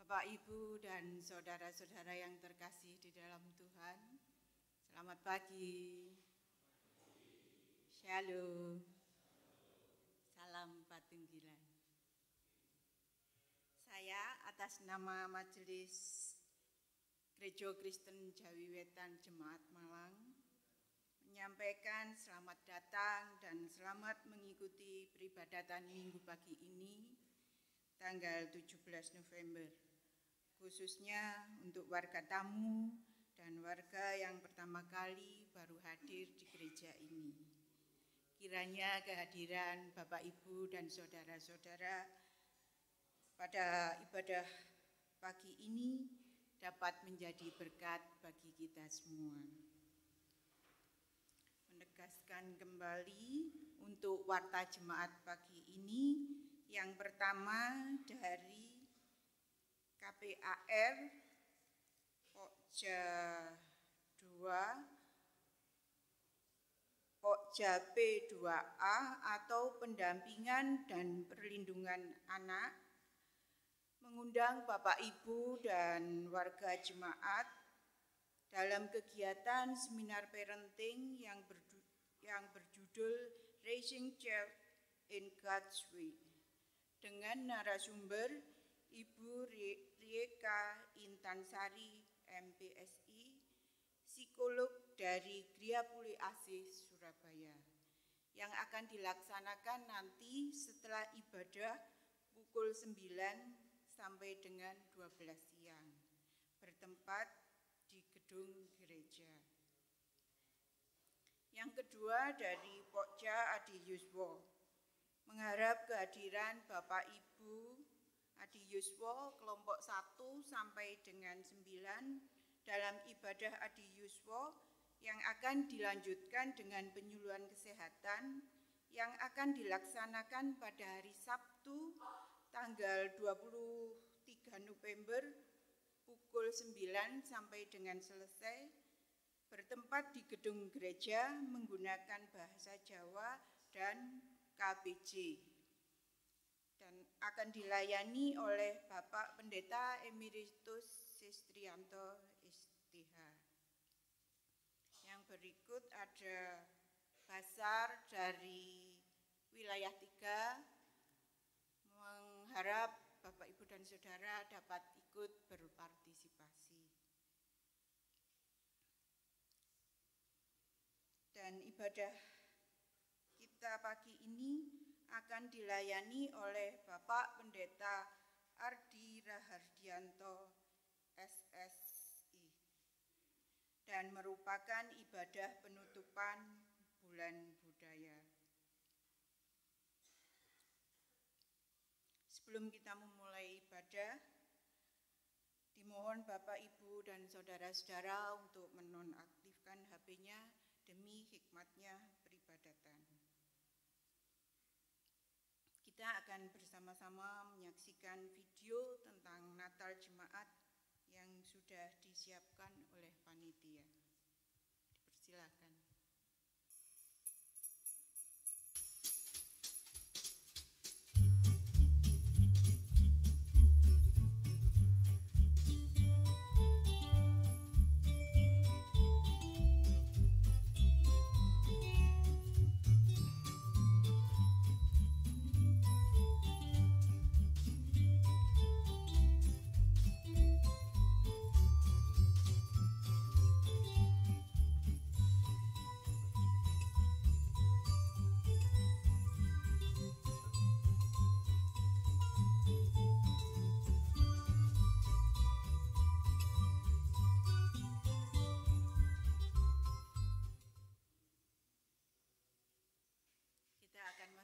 Bapak, Ibu, dan saudara-saudara yang terkasih di dalam Tuhan, selamat pagi. Shalom. Salam Patunggilan. Saya atas nama Majelis Gereja Kristen Jawi Wetan Jemaat Malang menyampaikan selamat datang dan selamat mengikuti peribadatan Minggu pagi ini tanggal 17 November. Khususnya untuk warga tamu dan warga yang pertama kali baru hadir di gereja ini. Kiranya kehadiran Bapak, Ibu, dan saudara-saudara pada ibadah pagi ini dapat menjadi berkat bagi kita semua. Menegaskan kembali untuk warta jemaat pagi ini, yang pertama dari KPAR Pokja 2, Pokja P2A atau pendampingan dan perlindungan anak, mengundang Bapak, Ibu, dan warga jemaat dalam kegiatan seminar parenting yang berjudul Raising Child in God's Way dengan narasumber Ibu Rieka Intansari, MPSI, psikolog dari Gria Puli Asih, Surabaya, yang akan dilaksanakan nanti setelah ibadah pukul 9 sampai dengan 12 siang, bertempat di gedung gereja. Yang kedua dari Pokja Adi Yuswo, mengharap kehadiran Bapak, Ibu, Adi Yuswo kelompok 1 sampai dengan 9 dalam ibadah Adi Yuswo yang akan dilanjutkan dengan penyuluhan kesehatan yang akan dilaksanakan pada hari Sabtu tanggal 23 November pukul 9 sampai dengan selesai, bertempat di gedung gereja menggunakan bahasa Jawa dan KBJ, dan akan dilayani oleh Bapak Pendeta Emeritus Sestrianto STH. Yang berikut ada basar dari wilayah 3, mengharap Bapak, Ibu, dan Saudara dapat ikut berpartisipasi. Dan ibadah kita pagi ini akan dilayani oleh Bapak Pendeta Ardi Rahardianto, SSI, dan merupakan ibadah penutupan Bulan Budaya. Sebelum kita memulai ibadah, dimohon Bapak, Ibu, dan saudara-saudara untuk menonaktifkan HP-nya demi hikmatnya peribadatan. Kita akan bersama-sama menyaksikan video tentang Natal Jemaat yang sudah disiapkan oleh panitia. Dipersilakan.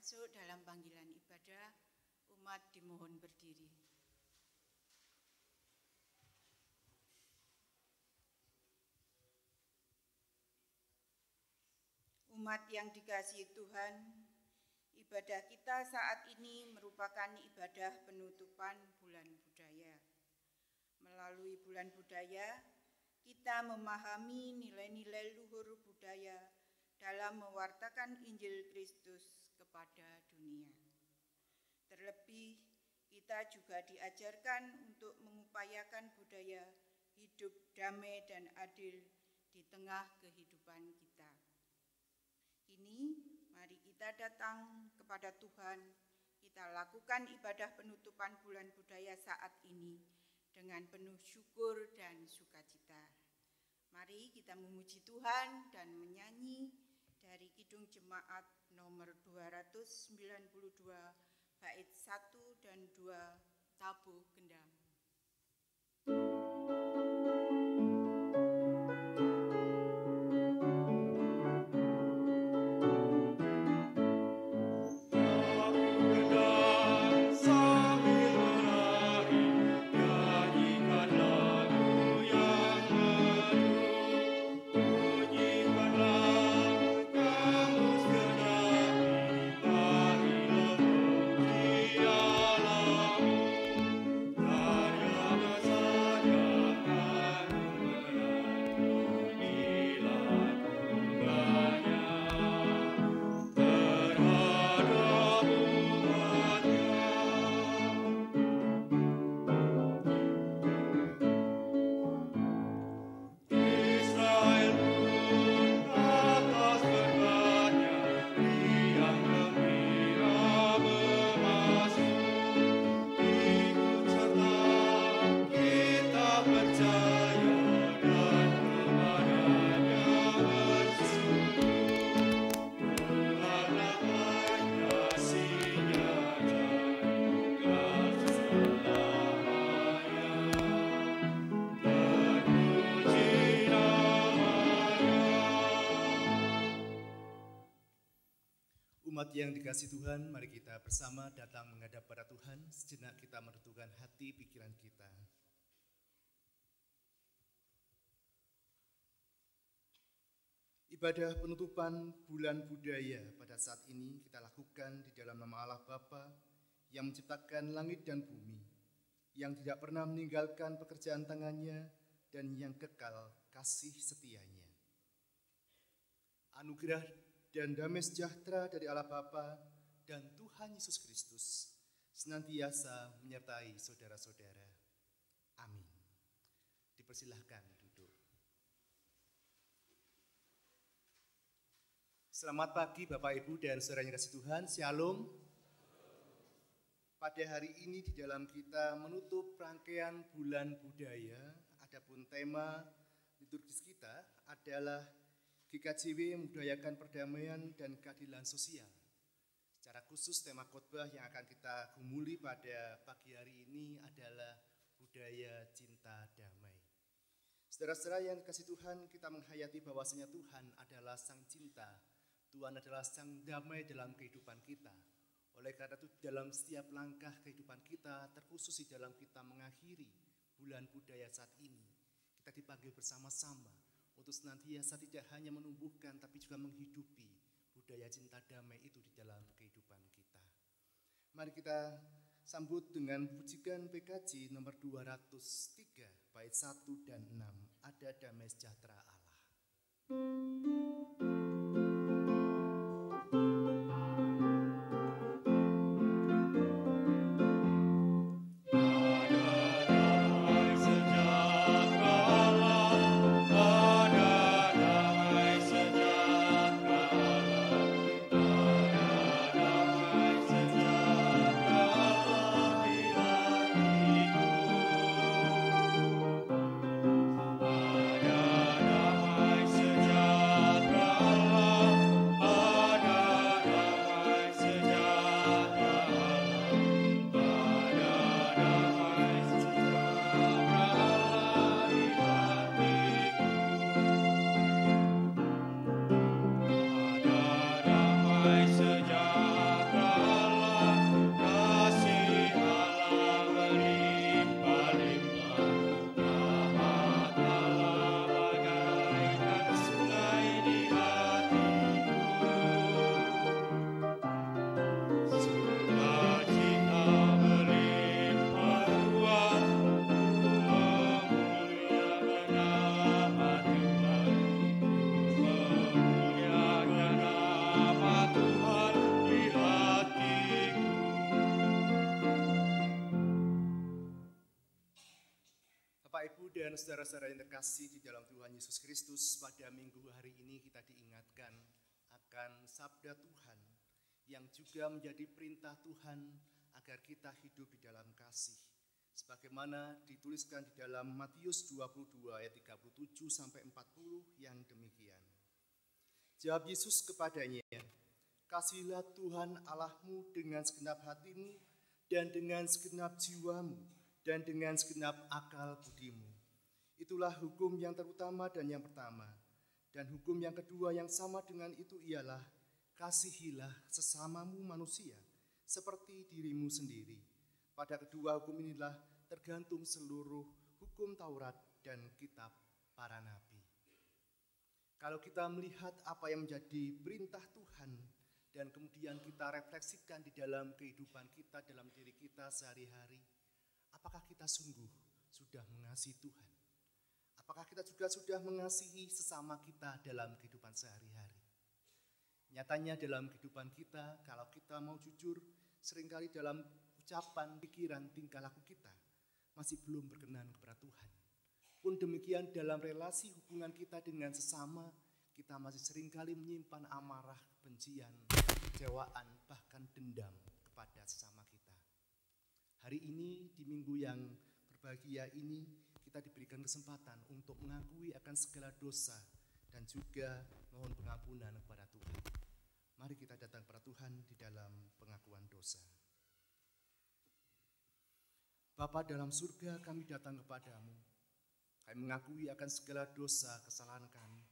Masuk dalam panggilan ibadah, umat dimohon berdiri. Umat yang dikasihi Tuhan, ibadah kita saat ini merupakan ibadah penutupan Bulan Budaya. Melalui Bulan Budaya, kita memahami nilai-nilai luhur budaya dalam mewartakan Injil Kristus kepada dunia. Terlebih, Kita juga diajarkan untuk mengupayakan budaya hidup damai dan adil di tengah kehidupan kita. Kini, mari kita datang kepada Tuhan. Kita lakukan ibadah penutupan bulan budaya saat ini dengan penuh syukur dan sukacita. Mari kita memuji Tuhan dan menyanyi dari Kidung Jemaat nomor 292, bait 1 dan 2, Tabuh Gendam. Umat yang dikasihi Tuhan, mari kita bersama datang menghadap pada Tuhan. Sejenak kita merenungkan hati pikiran kita. Ibadah penutupan bulan budaya pada saat ini kita lakukan di dalam nama Allah Bapa yang menciptakan langit dan bumi, yang tidak pernah meninggalkan pekerjaan tangannya dan yang kekal kasih setianya. Anugerah dan damai sejahtera dari Allah Bapa dan Tuhan Yesus Kristus senantiasa menyertai saudara-saudara. Amin. Dipersilahkan duduk. Selamat pagi Bapak Ibu dan saudara yang kasih Tuhan, Shalom. Pada hari ini di dalam kita menutup rangkaian bulan budaya, adapun tema liturgis kita adalah GKJW membudayakan perdamaian dan keadilan sosial. Secara khusus tema khotbah yang akan kita gumuli pada pagi hari ini adalah budaya cinta damai. Saudara-saudara yang dikasihi Tuhan, kita menghayati bahwasanya Tuhan adalah sang cinta, Tuhan adalah sang damai dalam kehidupan kita. Oleh karena itu dalam setiap langkah kehidupan kita, terkhusus di dalam kita mengakhiri bulan budaya saat ini, kita dipanggil bersama-sama untuk senantiasa tidak hanya menumbuhkan tapi juga menghidupi budaya cinta damai itu di dalam kehidupan kita. Mari kita sambut dengan pujikan PKJ nomor 203 bait 1 dan 6, ada damai sejahtera Allah. Ada damai sejahtera dan saudara-saudara yang terkasih di dalam Tuhan Yesus Kristus, pada minggu hari ini kita diingatkan akan sabda Tuhan yang juga menjadi perintah Tuhan agar kita hidup di dalam kasih. Sebagaimana dituliskan di dalam Matius 22 ayat 37 sampai 40 yang demikian. Jawab Yesus kepadanya, "Kasihilah Tuhan Allahmu dengan segenap hatimu dan dengan segenap jiwamu dan dengan segenap akal budimu. Itulah hukum yang terutama dan yang pertama. Dan hukum yang kedua yang sama dengan itu ialah, kasihilah sesamamu manusia seperti dirimu sendiri. Pada kedua hukum inilah tergantung seluruh hukum Taurat dan kitab para nabi." Kalau kita melihat apa yang menjadi perintah Tuhan dan kemudian kita refleksikan di dalam kehidupan kita, dalam diri kita sehari-hari, apakah kita sungguh sudah mengasihi Tuhan? Apakah kita juga sudah mengasihi sesama kita dalam kehidupan sehari-hari? Nyatanya dalam kehidupan kita, kalau kita mau jujur, seringkali dalam ucapan, pikiran, tingkah laku kita masih belum berkenan kepada Tuhan. Pun demikian dalam relasi hubungan kita dengan sesama, kita masih seringkali menyimpan amarah, kebencian, kecewaan, bahkan dendam kepada sesama kita. Hari ini, di minggu yang berbahagia ini, kita diberikan kesempatan untuk mengakui akan segala dosa dan juga mohon pengampunan kepada Tuhan. Mari kita datang kepada Tuhan di dalam pengakuan dosa. Bapa dalam surga, kami datang kepadamu. Kami mengakui akan segala dosa kesalahan kami.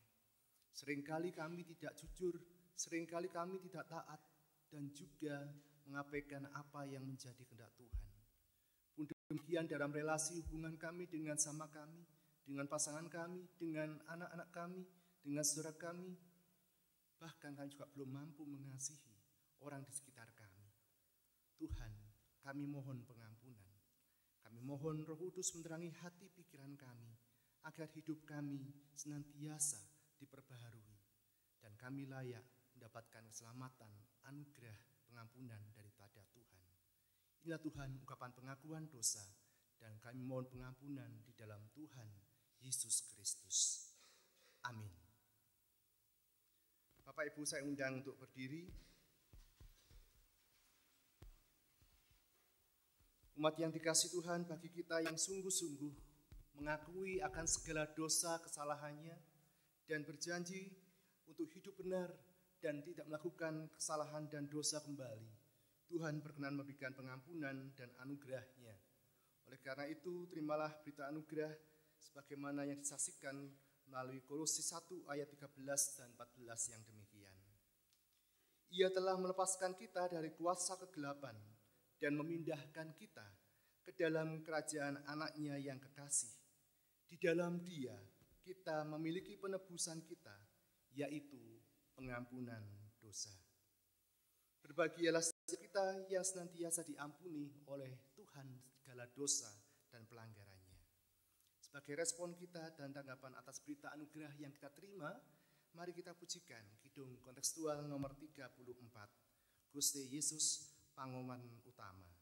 Seringkali kami tidak jujur, seringkali kami tidak taat, dan juga mengabaikan apa yang menjadi kehendak Tuhan. Pun demikian dalam relasi hubungan kami dengan sama kami, dengan pasangan kami, dengan anak-anak kami, dengan saudara kami, bahkan kami juga belum mampu mengasihi orang di sekitar kami. Tuhan, kami mohon pengampunan. Kami mohon Roh Kudus menerangi hati pikiran kami, agar hidup kami senantiasa diperbaharui, dan kami layak mendapatkan keselamatan, anugerah, pengampunan daripada Tuhan. Inilah Tuhan ungkapan pengakuan dosa, dan kami mohon pengampunan di dalam Tuhan Yesus Kristus. Amin. Bapak Ibu, saya undang untuk berdiri. Umat yang dikasihi Tuhan, bagi kita yang sungguh-sungguh mengakui akan segala dosa kesalahannya dan berjanji untuk hidup benar dan tidak melakukan kesalahan dan dosa kembali, Tuhan berkenan memberikan pengampunan dan anugerah-Nya. Oleh karena itu, terimalah berita anugerah sebagaimana yang disaksikan melalui Kolose 1 ayat 13 dan 14 yang demikian. Ia telah melepaskan kita dari kuasa kegelapan dan memindahkan kita ke dalam kerajaan anak-Nya yang kekasih. Di dalam Dia kita memiliki penebusan kita, yaitu pengampunan dosa. Berbahagialah kita yang senantiasa diampuni oleh Tuhan segala dosa dan pelanggarannya. Sebagai respon kita dan tanggapan atas berita anugerah yang kita terima, mari kita pujikan kidung kontekstual nomor 34, Gusti Yesus Pangoman Utama.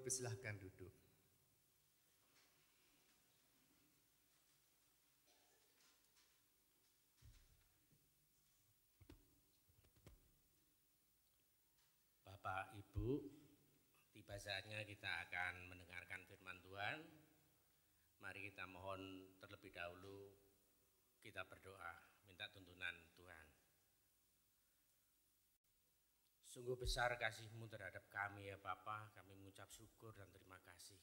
Persilahkan duduk. Bapak, Ibu, tiba saatnya kita akan mendengarkan firman Tuhan. Mari kita mohon terlebih dahulu kita berdoa, minta tuntunan Tuhan. Sungguh besar kasih-Mu terhadap kami ya Bapa, kami mengucap syukur dan terima kasih.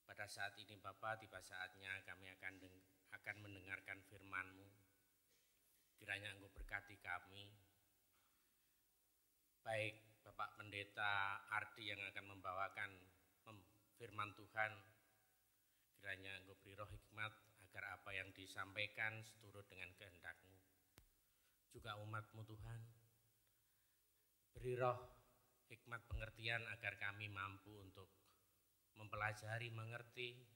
Pada saat ini Bapa, tiba saatnya kami akan mendengarkan firman-Mu. Kiranya Engkau berkati kami, baik Bapak Pendeta Ardi yang akan membawakan firman Tuhan, kiranya Engkau beri roh hikmat agar apa yang disampaikan seturut dengan kehendak-Mu. Juga umat-Mu Tuhan, beri roh hikmat pengertian agar kami mampu untuk mempelajari, mengerti,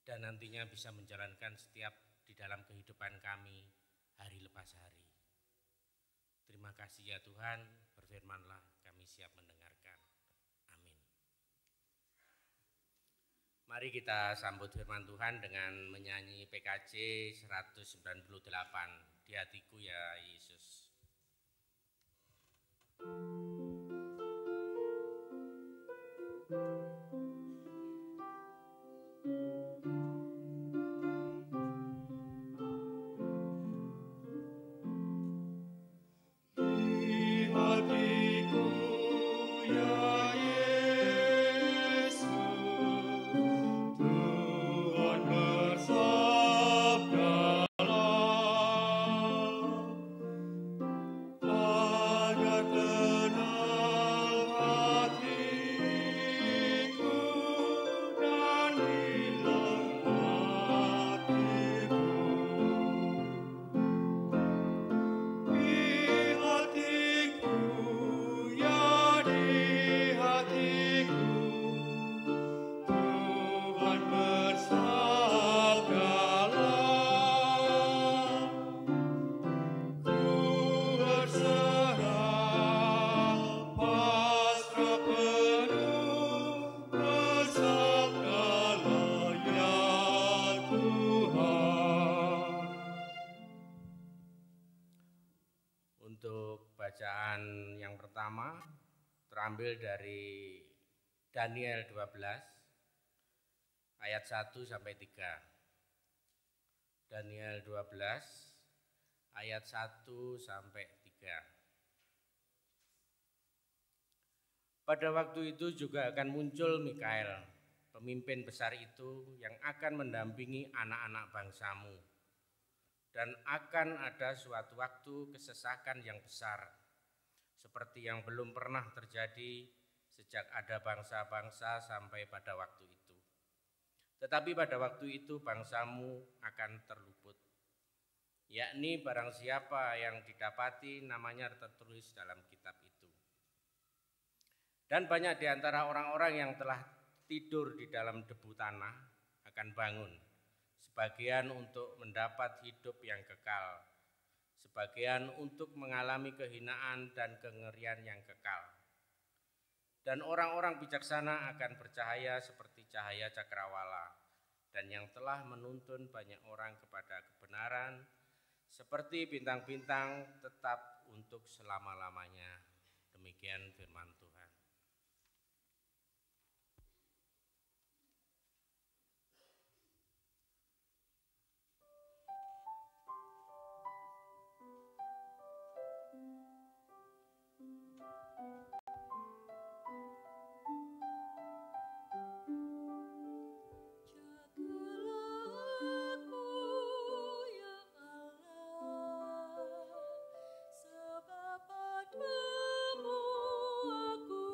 dan nantinya bisa menjalankan setiap di dalam kehidupan kami hari lepas hari. Terima kasih ya Tuhan, berfirmanlah, kami siap mendengarkan. Amin. Mari kita sambut firman Tuhan dengan menyanyi PKJ 198, Di Hatiku Ya Yesus. Bacaan yang pertama terambil dari Daniel 12 ayat 1 sampai 3. Daniel 12 ayat 1 sampai 3. Pada waktu itu juga akan muncul Mikael, pemimpin besar itu yang akan mendampingi anak-anak bangsamu. Dan akan ada suatu waktu kesesakan yang besar, seperti yang belum pernah terjadi sejak ada bangsa-bangsa sampai pada waktu itu. Tetapi pada waktu itu bangsamu akan terluput, yakni barang siapa yang didapati namanya tertulis dalam kitab itu. Dan banyak di antara orang-orang yang telah tidur di dalam debu tanah akan bangun, sebagian untuk mendapat hidup yang kekal, sebagian untuk mengalami kehinaan dan kengerian yang kekal. Dan orang-orang bijaksana akan bercahaya seperti cahaya cakrawala, dan yang telah menuntun banyak orang kepada kebenaran, seperti bintang-bintang tetap untuk selama-lamanya. Demikian firman Tuhan. Aku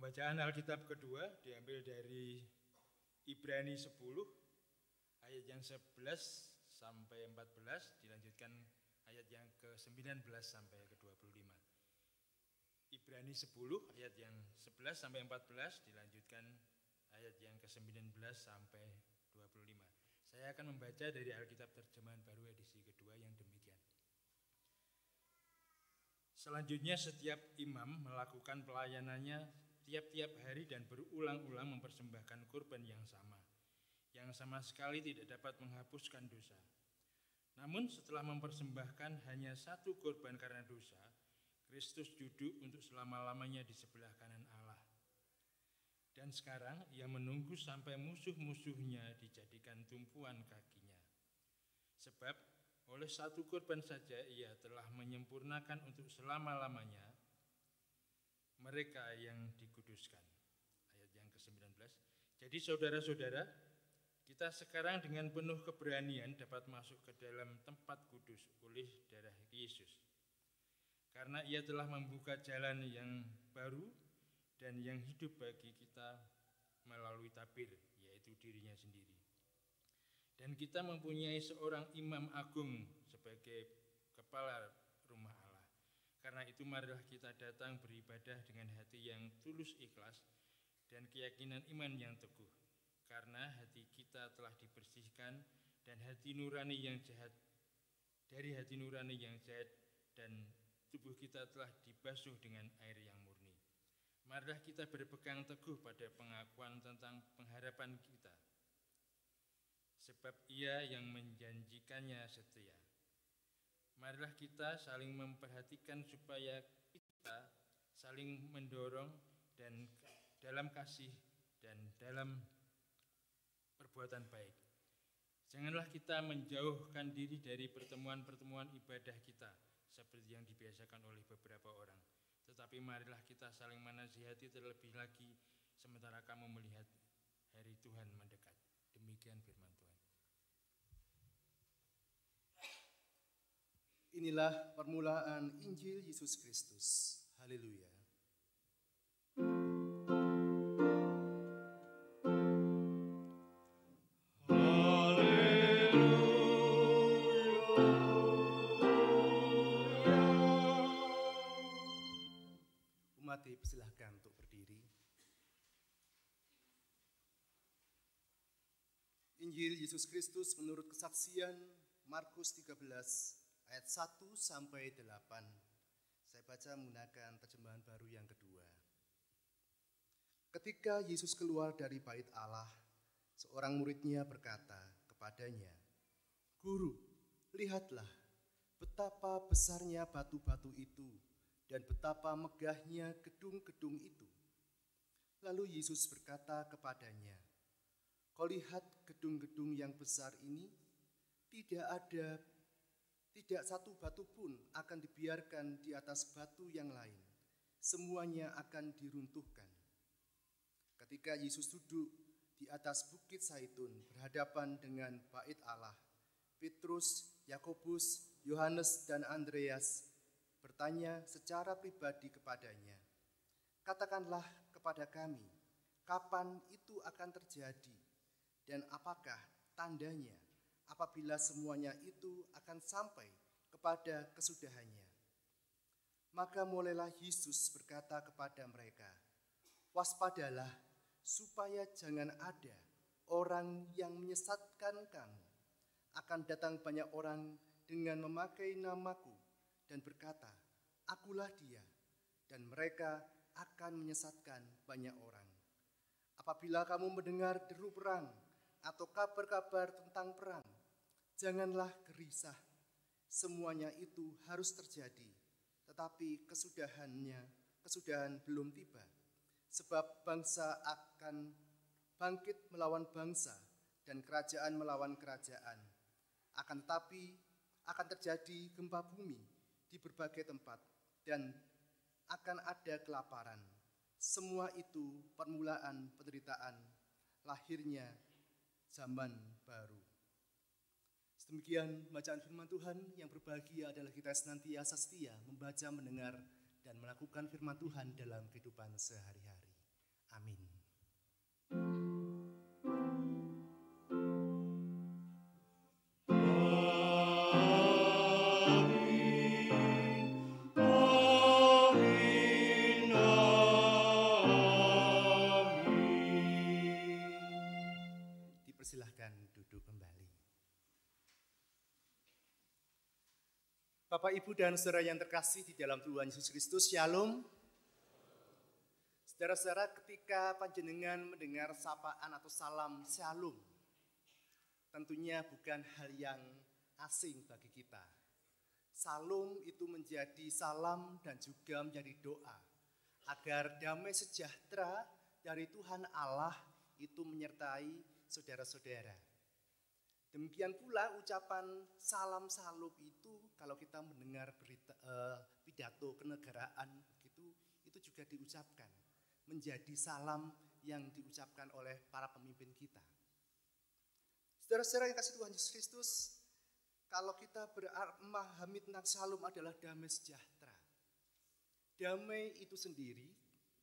Pembacaan Alkitab kedua diambil dari Ibrani 10 ayat yang 11 sampai 14, dilanjutkan ayat yang ke-19 sampai ke-25. Ibrani 10 ayat yang 11 sampai 14, dilanjutkan ayat yang ke-19 sampai 25. Saya akan membaca dari Alkitab Terjemahan Baru edisi kedua yang demikian. Selanjutnya setiap imam melakukan pelayanannya tiap-tiap hari dan berulang-ulang mempersembahkan kurban yang sama sekali tidak dapat menghapuskan dosa. Namun setelah mempersembahkan hanya satu kurban karena dosa, Kristus duduk untuk selama-lamanya di sebelah kanan Allah. Dan sekarang ia menunggu sampai musuh-musuhnya dijadikan tumpuan kakinya. Sebab oleh satu kurban saja ia telah menyempurnakan untuk selama-lamanya mereka yang dikuduskan. Ayat yang ke-19. Jadi saudara-saudara, kita sekarang dengan penuh keberanian dapat masuk ke dalam tempat kudus oleh darah Yesus. Karena ia telah membuka jalan yang baru dan yang hidup bagi kita melalui tabir, yaitu dirinya sendiri. Dan kita mempunyai seorang imam agung sebagai kepala rumah Allah. Karena itu marilah kita datang beribadah dengan hati yang tulus ikhlas dan keyakinan iman yang teguh. Karena hati kita telah dibersihkan dan hati nurani yang jahat dari hati nurani yang jahat dan tubuh kita telah dibasuh dengan air yang murni. Marilah kita berpegang teguh pada pengakuan tentang pengharapan kita. Sebab ia yang menjanjikannya setia. Marilah kita saling memperhatikan supaya kita saling mendorong dan dalam kasih dan dalam perbuatan baik. Janganlah kita menjauhkan diri dari pertemuan-pertemuan ibadah kita seperti yang dibiasakan oleh beberapa orang. Tetapi marilah kita saling menasihati terlebih lagi sementara kamu melihat hari Tuhan mendekat. Demikian firman Tuhan. Inilah permulaan Injil Yesus Kristus. Haleluya. Umat dipersilahkan untuk berdiri. Injil Yesus Kristus menurut kesaksian Markus 13 ayat 1 sampai 8. Saya baca menggunakan terjemahan baru yang kedua. Ketika Yesus keluar dari bait Allah, seorang muridnya berkata kepadanya, "Guru, lihatlah betapa besarnya batu-batu itu dan betapa megahnya gedung-gedung itu." Lalu Yesus berkata kepadanya, "Kau lihat gedung-gedung yang besar ini? Tidak satu batu pun akan dibiarkan di atas batu yang lain. Semuanya akan diruntuhkan." Ketika Yesus duduk di atas bukit Zaitun berhadapan dengan bait Allah, Petrus, Yakobus, Yohanes, dan Andreas bertanya secara pribadi kepadanya, "Katakanlah kepada kami, kapan itu akan terjadi, dan apakah tandanya apabila semuanya itu akan sampai kepada kesudahannya?" Maka mulailah Yesus berkata kepada mereka, "Waspadalah, supaya jangan ada orang yang menyesatkan kamu. Akan datang banyak orang dengan memakai namaku dan berkata, 'Akulah dia,' dan mereka akan menyesatkan banyak orang. Apabila kamu mendengar deru perang atau kabar-kabar tentang perang, janganlah gerisah. Semuanya itu harus terjadi, tetapi kesudahan belum tiba. Sebab bangsa akan bangkit melawan bangsa dan kerajaan melawan kerajaan. Akan tetapi akan terjadi gempa bumi di berbagai tempat dan akan ada kelaparan. Semua itu permulaan penderitaan, lahirnya zaman baru." Demikian bacaan firman Tuhan. Yang berbahagia adalah kita senantiasa setia membaca, mendengar, dan melakukan firman Tuhan dalam kehidupan sehari-hari. Amin. Dipersilahkan duduk kembali. Bapak, Ibu, dan saudara yang terkasih di dalam Tuhan Yesus Kristus, Shalom. Saudara-saudara, ketika panjenengan mendengar sapaan atau salam Shalom, tentunya bukan hal yang asing bagi kita. Shalom itu menjadi salam dan juga menjadi doa agar damai sejahtera dari Tuhan Allah itu menyertai saudara-saudara. Demikian pula ucapan salam salam itu kalau kita mendengar pidato kenegaraan begitu, itu juga diucapkan menjadi salam yang diucapkan oleh para pemimpin kita. Saudara-saudara yang kasih Tuhan Yesus Kristus, kalau kita memahami tentang salam adalah damai sejahtera. Damai itu sendiri,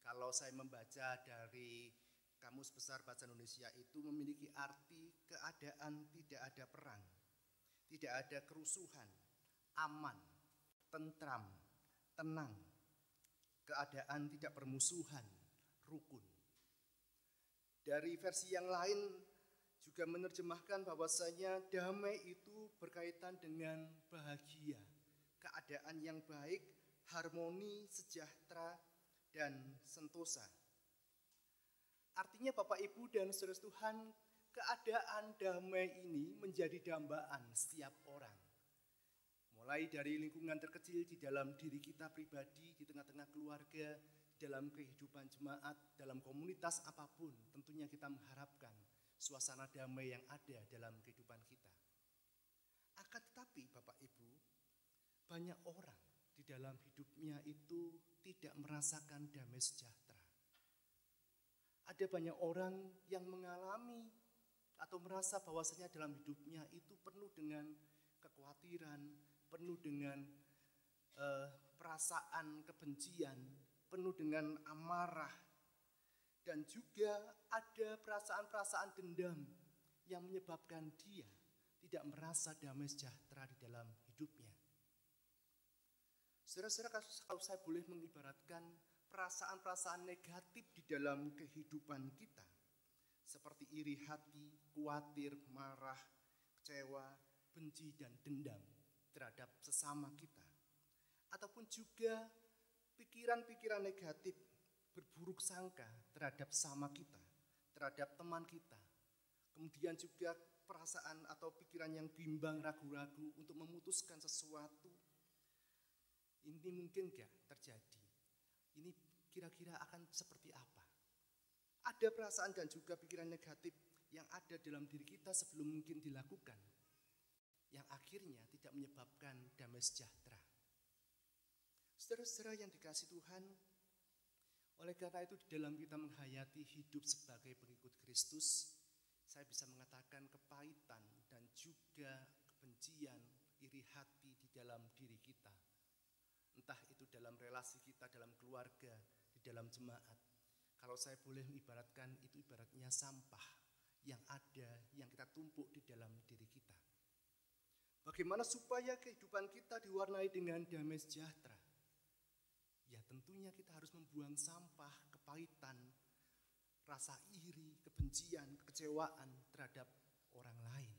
kalau saya membaca dari Kamus Besar Bahasa Indonesia, itu memiliki arti keadaan tidak ada perang, tidak ada kerusuhan, aman, tentram, tenang, keadaan tidak permusuhan, rukun. Dari versi yang lain juga menerjemahkan bahwasanya damai itu berkaitan dengan bahagia, keadaan yang baik, harmoni, sejahtera, dan sentosa. Artinya Bapak, Ibu, dan saudara Tuhan, keadaan damai ini menjadi dambaan setiap orang. Mulai dari lingkungan terkecil di dalam diri kita pribadi, di tengah-tengah keluarga, dalam kehidupan jemaat, dalam komunitas apapun, tentunya kita mengharapkan suasana damai yang ada dalam kehidupan kita. Akan tetapi Bapak, Ibu, banyak orang di dalam hidupnya itu tidak merasakan damai sejahtera. Ada banyak orang yang mengalami atau merasa bahwasanya dalam hidupnya itu penuh dengan kekhawatiran, penuh dengan perasaan kebencian, penuh dengan amarah, dan juga ada perasaan-perasaan dendam yang menyebabkan dia tidak merasa damai sejahtera di dalam hidupnya. Saudara-saudara, kalau saya boleh mengibaratkan perasaan-perasaan negatif di dalam kehidupan kita, seperti iri hati, khawatir, marah, kecewa, benci, dan dendam terhadap sesama kita, ataupun juga pikiran-pikiran negatif, berburuk sangka terhadap sesama kita, terhadap teman kita, kemudian juga perasaan atau pikiran yang bimbang, ragu-ragu untuk memutuskan sesuatu. Ini mungkin gak terjadi? Ini kira-kira akan seperti apa? Ada perasaan dan juga pikiran negatif yang ada dalam diri kita sebelum mungkin dilakukan, yang akhirnya tidak menyebabkan damai sejahtera. Saudara-saudara yang dikasihi Tuhan, oleh karena itu di dalam kita menghayati hidup sebagai pengikut Kristus, saya bisa mengatakan kepahitan dan juga kebencian, iri hati di dalam diri kita. Entah itu dalam relasi kita, dalam keluarga, di dalam jemaat. Kalau saya boleh mengibaratkan, itu ibaratnya sampah yang ada, yang kita tumpuk di dalam diri kita. Bagaimana supaya kehidupan kita diwarnai dengan damai sejahtera? Ya tentunya kita harus membuang sampah, kepahitan, rasa iri, kebencian, kekecewaan terhadap orang lain.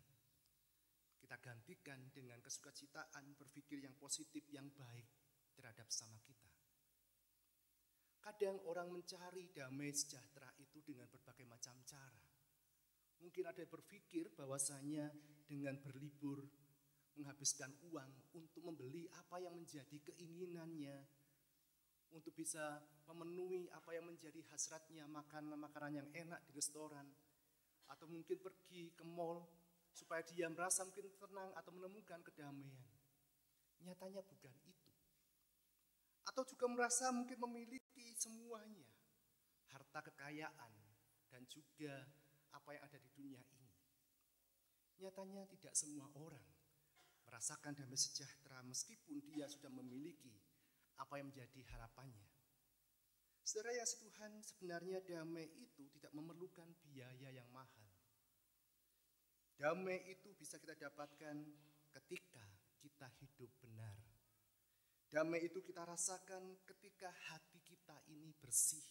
Kita gantikan dengan kesukacitaan, berpikir yang positif, yang baik terhadap sama kita. Kadang orang mencari damai sejahtera itu dengan berbagai macam cara. Mungkin ada yang berpikir bahwasanya dengan berlibur, menghabiskan uang untuk membeli apa yang menjadi keinginannya, untuk bisa memenuhi apa yang menjadi hasratnya, makanan-makanan yang enak di restoran, atau mungkin pergi ke mall supaya dia merasa mungkin tenang atau menemukan kedamaian. Nyatanya bukan itu. Atau juga merasa mungkin memiliki semuanya, harta kekayaan dan juga apa yang ada di dunia ini. Nyatanya tidak semua orang merasakan damai sejahtera meskipun dia sudah memiliki apa yang menjadi harapannya. Saudara yang setuhan, sebenarnya damai itu tidak memerlukan biaya yang mahal. Damai itu bisa kita dapatkan ketika kita hidup benar. Damai itu kita rasakan ketika hati kita ini bersih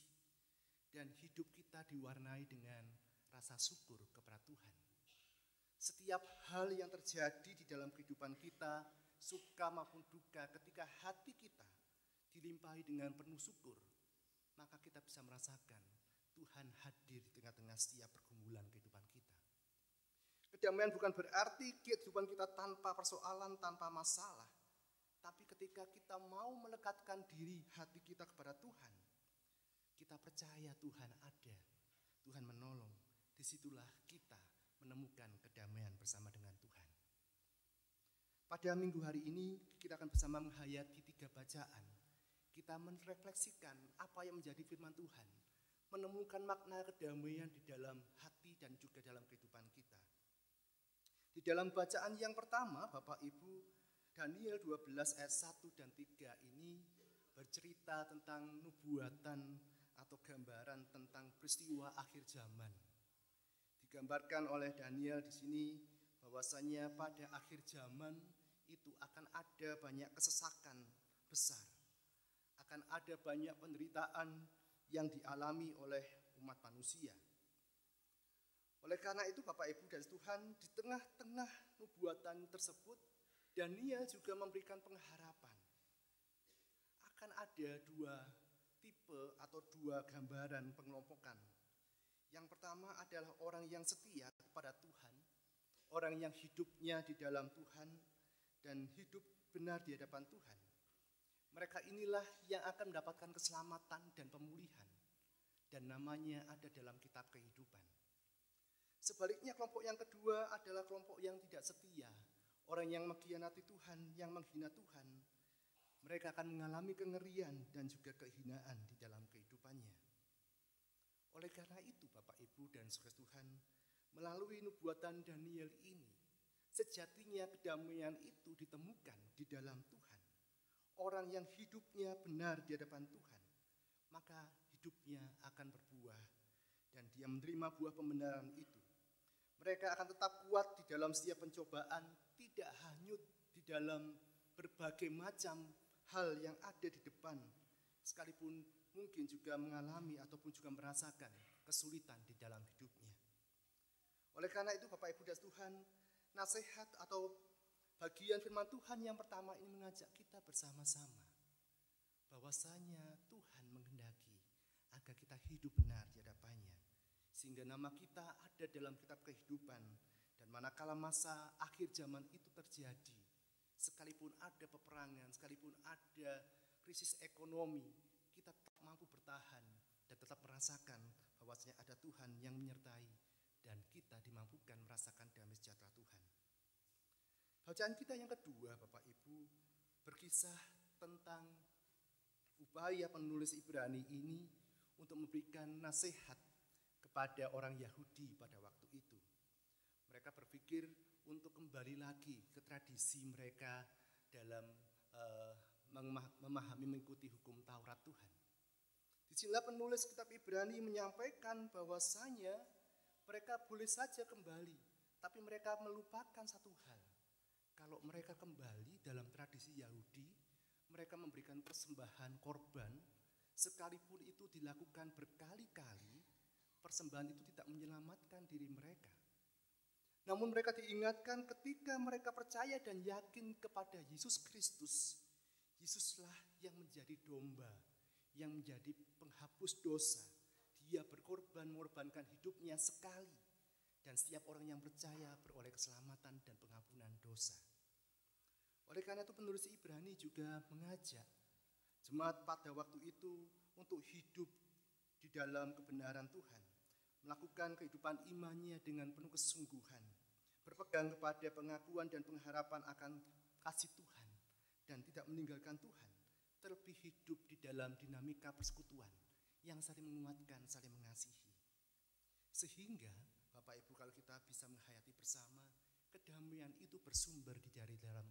dan hidup kita diwarnai dengan rasa syukur kepada Tuhan. Setiap hal yang terjadi di dalam kehidupan kita, suka maupun duka, ketika hati kita dilimpahi dengan penuh syukur, maka kita bisa merasakan Tuhan hadir di tengah-tengah setiap pergumulan kehidupan kita. Kedamaian bukan berarti kehidupan kita tanpa persoalan, tanpa masalah. Tapi ketika kita mau melekatkan diri hati kita kepada Tuhan, kita percaya Tuhan ada, Tuhan menolong. Disitulah kita menemukan kedamaian bersama dengan Tuhan. Pada minggu hari ini kita akan bersama menghayati 3 bacaan. Kita merefleksikan apa yang menjadi firman Tuhan, menemukan makna kedamaian di dalam hati dan juga dalam kehidupan kita. Di dalam bacaan yang pertama, Bapak Ibu, Daniel 12 ayat 1 dan 3 ini bercerita tentang nubuatan atau gambaran tentang peristiwa akhir zaman. Digambarkan oleh Daniel di sini bahwasanya pada akhir zaman itu akan ada banyak kesesakan besar. Akan ada banyak penderitaan yang dialami oleh umat manusia. Oleh karena itu Bapak Ibu dan Tuhan, di tengah-tengah nubuatan tersebut, Daniel juga memberikan pengharapan. Akan ada 2 tipe atau 2 gambaran pengelompokan. Yang pertama adalah orang yang setia kepada Tuhan, orang yang hidupnya di dalam Tuhan dan hidup benar di hadapan Tuhan. Mereka inilah yang akan mendapatkan keselamatan dan pemulihan, dan namanya ada dalam kitab kehidupan. Sebaliknya kelompok yang kedua adalah kelompok yang tidak setia, orang yang mengkhianati Tuhan, yang menghina Tuhan. Mereka akan mengalami kengerian dan juga kehinaan di dalam kehidupannya. Oleh karena itu Bapak Ibu dan saudara Tuhan, melalui nubuatan Daniel ini, sejatinya kedamaian itu ditemukan di dalam Tuhan. Orang yang hidupnya benar di hadapan Tuhan, maka hidupnya akan berbuah dan dia menerima buah pembenaran itu. Mereka akan tetap kuat di dalam setiap pencobaan, tidak hanyut di dalam berbagai macam hal yang ada di depan, sekalipun mungkin juga mengalami ataupun juga merasakan kesulitan di dalam hidupnya. Oleh karena itu Bapak Ibu dan Tuhan, nasihat atau bagian firman Tuhan yang pertama ini mengajak kita bersama-sama bahwasanya Tuhan menghendaki agar kita hidup benar di hadapannya, sehingga nama kita ada dalam kitab kehidupan. Dan manakala masa akhir zaman itu terjadi, sekalipun ada peperangan, sekalipun ada krisis ekonomi, kita tetap mampu bertahan dan tetap merasakan bahwasanya ada Tuhan yang menyertai dan kita dimampukan merasakan damai sejahtera Tuhan. Bacaan kita yang kedua Bapak Ibu berkisah tentang upaya penulis Ibrani ini untuk memberikan nasihat kepada orang Yahudi pada waktu itu. Mereka berpikir untuk kembali lagi ke tradisi mereka dalam memahami mengikuti hukum Taurat Tuhan. Di sini penulis kitab Ibrani menyampaikan bahwasanya mereka boleh saja kembali, tapi mereka melupakan satu hal. Kalau mereka kembali dalam tradisi Yahudi, mereka memberikan persembahan korban, sekalipun itu dilakukan berkali-kali, persembahan itu tidak menyelamatkan diri mereka. Namun mereka diingatkan ketika mereka percaya dan yakin kepada Yesus Kristus, Yesuslah yang menjadi domba, yang menjadi penghapus dosa. Dia berkorban, mengorbankan hidupnya sekali, dan setiap orang yang percaya beroleh keselamatan dan pengampunan dosa. Oleh karena itu penulis Ibrani juga mengajak jemaat pada waktu itu untuk hidup di dalam kebenaran Tuhan, melakukan kehidupan imannya dengan penuh kesungguhan, berpegang kepada pengakuan dan pengharapan akan kasih Tuhan, dan tidak meninggalkan Tuhan, terlebih hidup di dalam dinamika persekutuan yang saling menguatkan, saling mengasihi. Sehingga Bapak Ibu, kalau kita bisa menghayati bersama, kedamaian itu bersumber dari dalam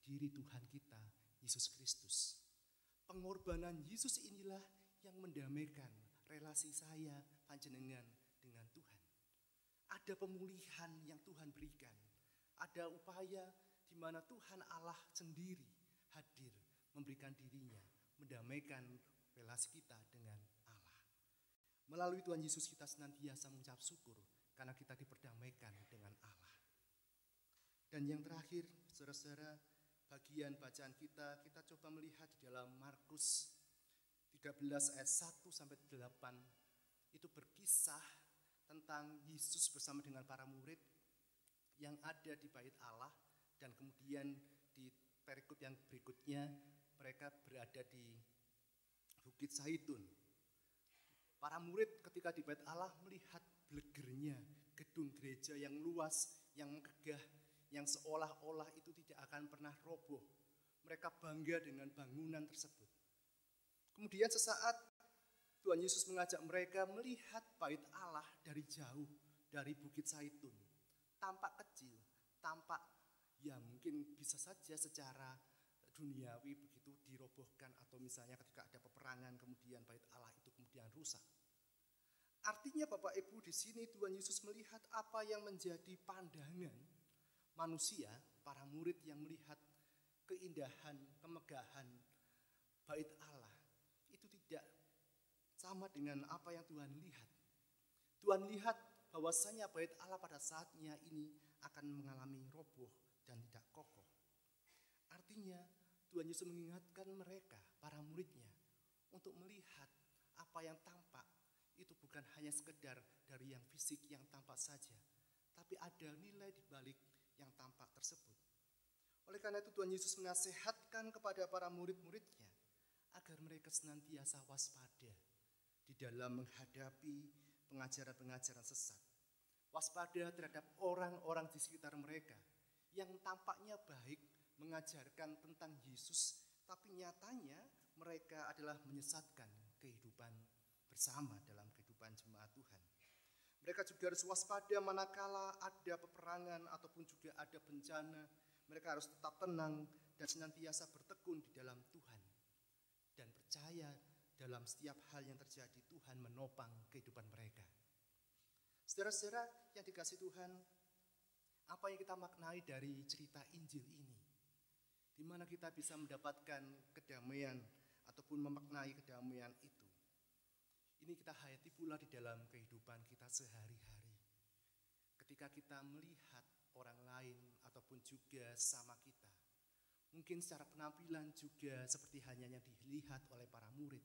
diri Tuhan kita, Yesus Kristus. Pengorbanan Yesus inilah yang mendamaikan relasi saya panjenengan dengan Tuhan. Ada pemulihan yang Tuhan berikan. Ada upaya di mana Tuhan Allah sendiri hadir memberikan dirinya, mendamaikan relasi kita dengan Allah. Melalui Tuhan Yesus kita senantiasa mengucap syukur karena kita diperdamaikan dengan Allah. Dan yang terakhir, saudara-saudara, bagian bacaan kita coba melihat di dalam Markus 13 ayat 1 sampai 8. Itu berkisah tentang Yesus bersama dengan para murid yang ada di bait Allah, dan kemudian di perikop yang berikutnya mereka berada di Bukit Zaitun. Para murid ketika di bait Allah melihat blegernya gedung gereja yang luas, yang megah, yang seolah-olah itu tidak akan pernah roboh. Mereka bangga dengan bangunan tersebut. Kemudian sesaat Tuhan Yesus mengajak mereka melihat bait Allah dari jauh, dari Bukit Zaitun. Tampak kecil, tampak ya mungkin bisa saja secara duniawi begitu dirobohkan, atau misalnya ketika ada peperangan kemudian bait Allah itu kemudian rusak. Artinya Bapak Ibu, di sini Tuhan Yesus melihat apa yang menjadi pandangan manusia, para murid yang melihat keindahan, kemegahan bait Allah itu tidak sama dengan apa yang Tuhan lihat. Tuhan lihat bahwasanya bait Allah pada saatnya ini akan mengalami roboh dan tidak kokoh. Artinya Tuhan Yesus mengingatkan mereka, para muridnya, untuk melihat apa yang tampak itu bukan hanya sekedar dari yang fisik yang tampak saja, tapi ada nilai di balik yang tampak tersebut. Oleh karena itu Tuhan Yesus menasihatkan kepada para murid-muridnya agar mereka senantiasa waspada di dalam menghadapi pengajaran-pengajaran sesat. Waspada terhadap orang-orang di sekitar mereka yang tampaknya baik mengajarkan tentang Yesus, tapi nyatanya mereka adalah menyesatkan kehidupan bersama dalam kehidupan jemaat Tuhan. Mereka juga harus waspada manakala ada peperangan ataupun juga ada bencana. Mereka harus tetap tenang dan senantiasa bertekun di dalam Tuhan, dan percaya dalam setiap hal yang terjadi Tuhan menopang kehidupan mereka. Saudara-saudara yang dikasihi Tuhan, apa yang kita maknai dari cerita Injil ini? Di mana kita bisa mendapatkan kedamaian ataupun memaknai kedamaian itu? Ini kita hayati pula di dalam kehidupan kita sehari-hari. Ketika kita melihat orang lain ataupun juga sama kita, mungkin secara penampilan juga seperti hanya yang dilihat oleh para murid,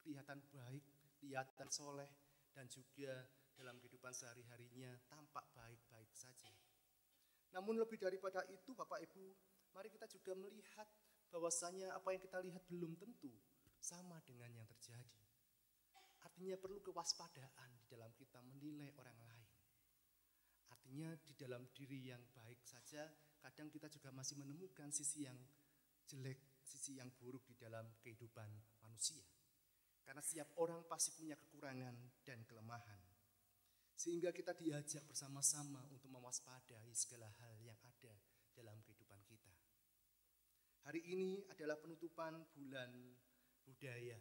kelihatan baik, kelihatan soleh, dan juga dalam kehidupan sehari-harinya tampak baik-baik saja. Namun lebih daripada itu Bapak Ibu, mari kita juga melihat bahwasanya apa yang kita lihat belum tentu sama dengan yang terjadi. Artinya perlu kewaspadaan di dalam kita menilai orang lain. Artinya di dalam diri yang baik saja kadang kita juga masih menemukan sisi yang jelek, sisi yang buruk di dalam kehidupan manusia. Karena setiap orang pasti punya kekurangan dan kelemahan. Sehingga kita diajak bersama-sama untuk mewaspadai segala hal yang ada dalam kehidupan kita. Hari ini adalah penutupan bulan budaya,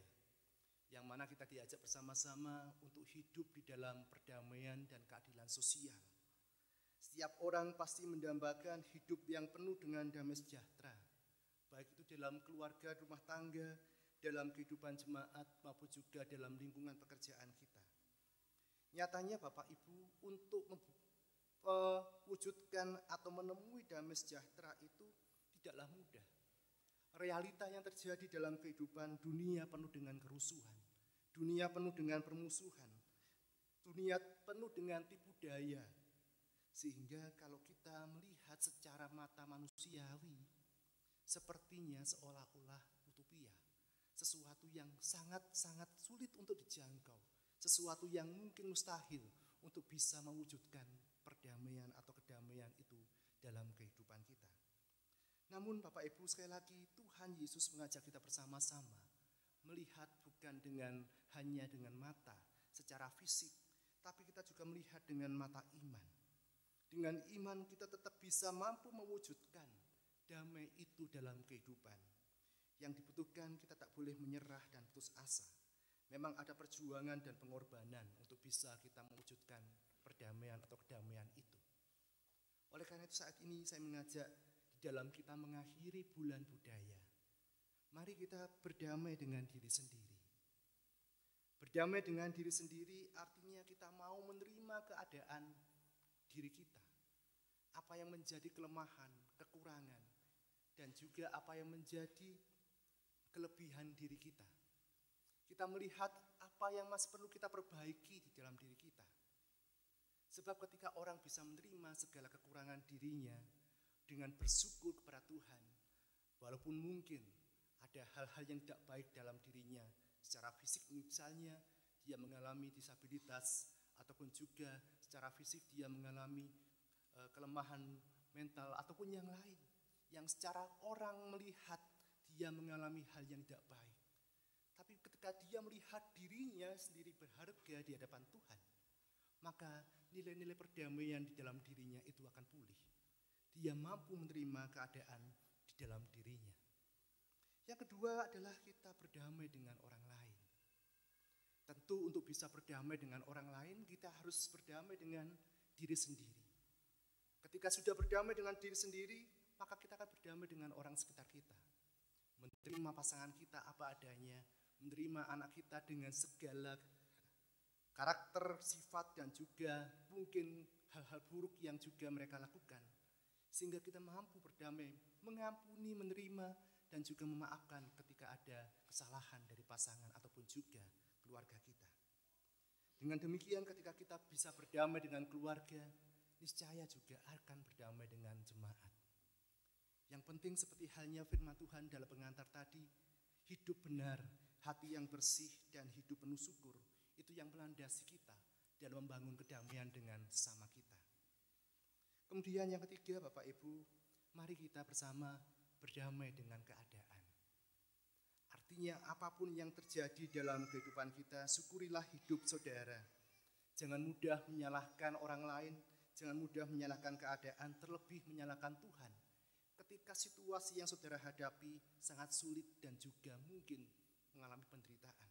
yang mana kita diajak bersama-sama untuk hidup di dalam perdamaian dan keadilan sosial. Setiap orang pasti mendambakan hidup yang penuh dengan damai sejahtera, baik itu dalam keluarga, rumah tangga, dalam kehidupan jemaat, maupun juga dalam lingkungan pekerjaan kita. Nyatanya Bapak Ibu, untuk mewujudkan atau menemui damai sejahtera itu tidaklah mudah. Realita yang terjadi dalam kehidupan, dunia penuh dengan kerusuhan, dunia penuh dengan permusuhan, dunia penuh dengan tipu daya. Sehingga kalau kita melihat secara mata manusiawi, sepertinya seolah-olah utopia, sesuatu yang sangat-sangat sulit untuk dijangkau, sesuatu yang mungkin mustahil untuk bisa mewujudkan perdamaian atau kedamaian itu dalam kehidupan kita. Namun Bapak Ibu, sekali lagi Tuhan Yesus mengajak kita bersama-sama melihat bukan hanya dengan mata secara fisik, tapi kita juga melihat dengan mata iman. Dengan iman kita tetap bisa mampu mewujudkan damai itu dalam kehidupan. Yang dibutuhkan kita tak boleh menyerah dan putus asa. Memang ada perjuangan dan pengorbanan untuk bisa kita mewujudkan perdamaian atau kedamaian itu. Oleh karena itu saat ini saya mengajak di dalam kita mengakhiri bulan budaya, mari kita berdamai dengan diri sendiri. Berdamai dengan diri sendiri artinya kita mau menerima keadaan diri kita. Apa yang menjadi kelemahan, kekurangan, dan juga apa yang menjadi kelebihan diri kita. Kita melihat apa yang masih perlu kita perbaiki di dalam diri kita. Sebab ketika orang bisa menerima segala kekurangan dirinya dengan bersyukur kepada Tuhan, walaupun mungkin ada hal-hal yang tidak baik dalam dirinya, secara fisik misalnya dia mengalami disabilitas, ataupun juga secara fisik dia mengalami kelemahan mental ataupun yang lain, yang secara orang melihat dia mengalami hal yang tidak baik. Tapi ketika dia melihat dirinya sendiri berharga di hadapan Tuhan, maka nilai-nilai perdamaian di dalam dirinya itu akan pulih. Dia mampu menerima keadaan di dalam dirinya. Yang kedua adalah kita berdamai dengan orang lain. Tentu untuk bisa berdamai dengan orang lain, kita harus berdamai dengan diri sendiri. Ketika sudah berdamai dengan diri sendiri, maka kita akan berdamai dengan orang sekitar kita. Menerima pasangan kita apa adanya, menerima anak kita dengan segala karakter, sifat, dan juga mungkin hal-hal buruk yang juga mereka lakukan. Sehingga kita mampu berdamai, mengampuni, menerima, dan juga memaafkan ketika ada kesalahan dari pasangan ataupun juga keluarga kita. Dengan demikian ketika kita bisa berdamai dengan keluarga, niscaya juga akan berdamai dengan jemaat. Yang penting seperti halnya firman Tuhan dalam pengantar tadi, hidup benar, hati yang bersih, dan hidup penuh syukur, itu yang melandasi kita dalam membangun kedamaian dengan sesama kita. Kemudian yang ketiga, Bapak Ibu, mari kita bersama berdamai dengan keadaan. Artinya apapun yang terjadi dalam kehidupan kita, syukurilah hidup saudara. Jangan mudah menyalahkan orang lain, jangan mudah menyalahkan keadaan, terlebih menyalahkan Tuhan. Ketika situasi yang saudara hadapi sangat sulit dan juga mungkin mengalami penderitaan.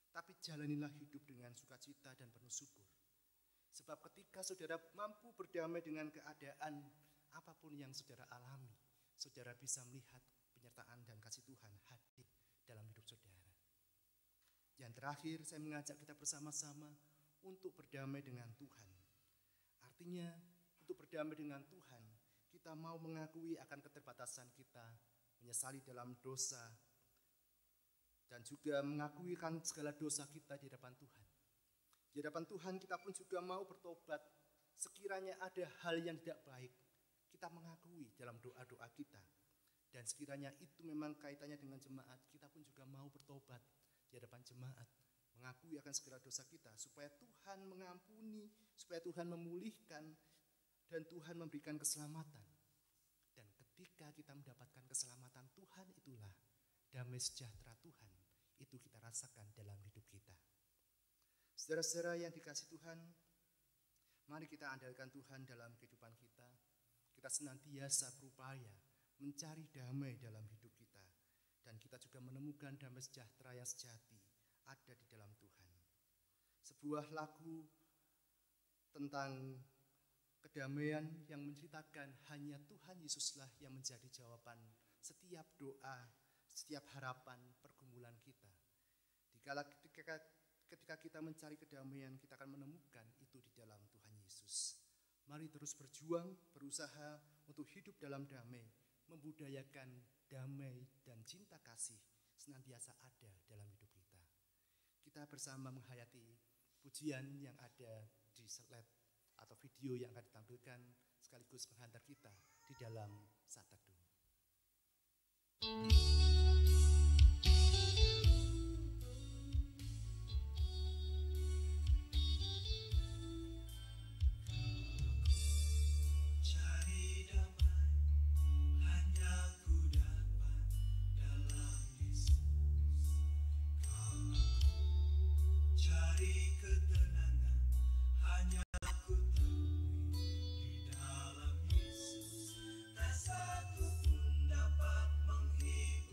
Tapi jalanilah hidup dengan sukacita dan penuh syukur. Sebab ketika saudara mampu berdamai dengan keadaan apapun yang saudara alami, saudara bisa melihat penyertaan dan kasih Tuhan hadir dalam hidup saudara. Yang terakhir, saya mengajak kita bersama-sama untuk berdamai dengan Tuhan. Artinya, untuk berdamai dengan Tuhan, kita mau mengakui akan keterbatasan kita, menyesali dalam dosa, dan juga mengakui akan segala dosa kita di hadapan Tuhan. Di hadapan Tuhan kita pun juga mau bertobat. Sekiranya ada hal yang tidak baik, kita mengakui dalam doa-doa kita. Dan sekiranya itu memang kaitannya dengan jemaat, kita pun juga mau bertobat di hadapan jemaat, mengakui akan segala dosa kita, supaya Tuhan mengampuni, supaya Tuhan memulihkan, dan Tuhan memberikan keselamatan. Dan ketika kita mendapatkan keselamatan Tuhan, itulah damai sejahtera Tuhan, itu kita rasakan dalam hidup kita. Saudara-saudara yang dikasihi Tuhan, mari kita andalkan Tuhan dalam kehidupan kita. Kita senantiasa berupaya mencari damai dalam hidup kita, dan kita juga menemukan damai sejahtera yang sejati ada di dalam Tuhan. Sebuah lagu tentang kedamaian yang menceritakan hanya Tuhan Yesuslah yang menjadi jawaban setiap doa, setiap harapan pergumulan kita. Ketika kita mencari kedamaian, kita akan menemukan itu di dalam Tuhan Yesus. Mari terus berjuang, berusaha untuk hidup dalam damai, membudayakan damai dan cinta kasih senantiasa ada dalam hidup kita. Kita bersama menghayati pujian yang ada di slide atau video yang akan ditampilkan sekaligus menghantar kita di dalam saat teduh. Satu pun dapat menghibur.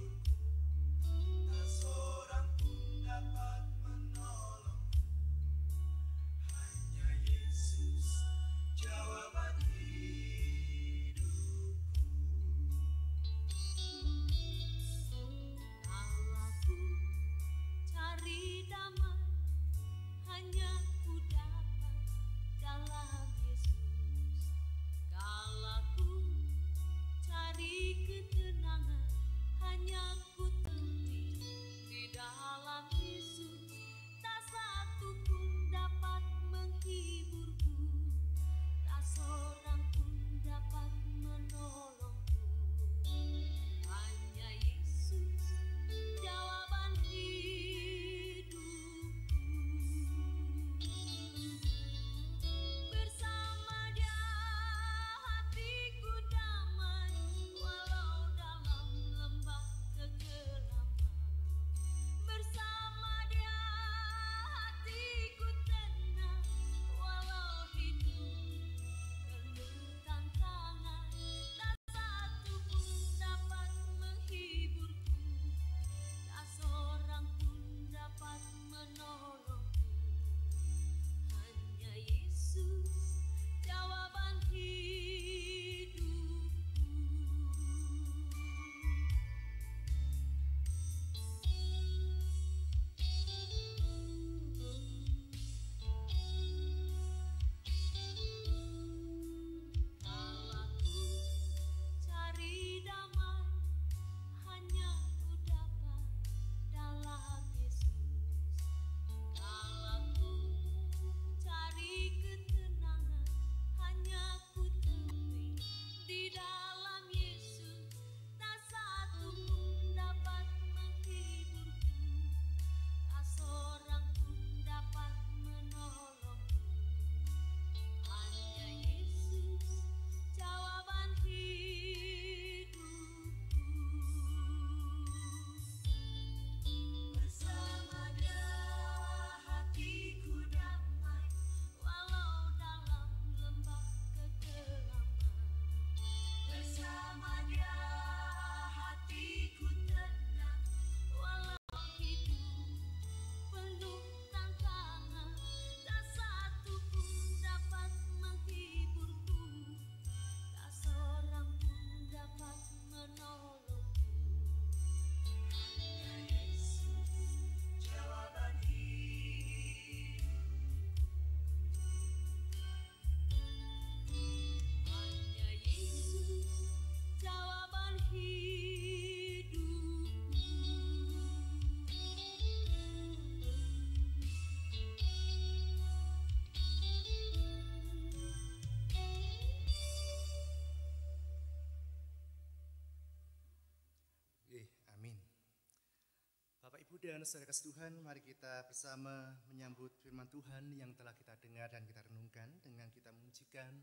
Dan saudara kasih Tuhan, mari kita bersama menyambut firman Tuhan yang telah kita dengar dan kita renungkan dengan kita mengujikan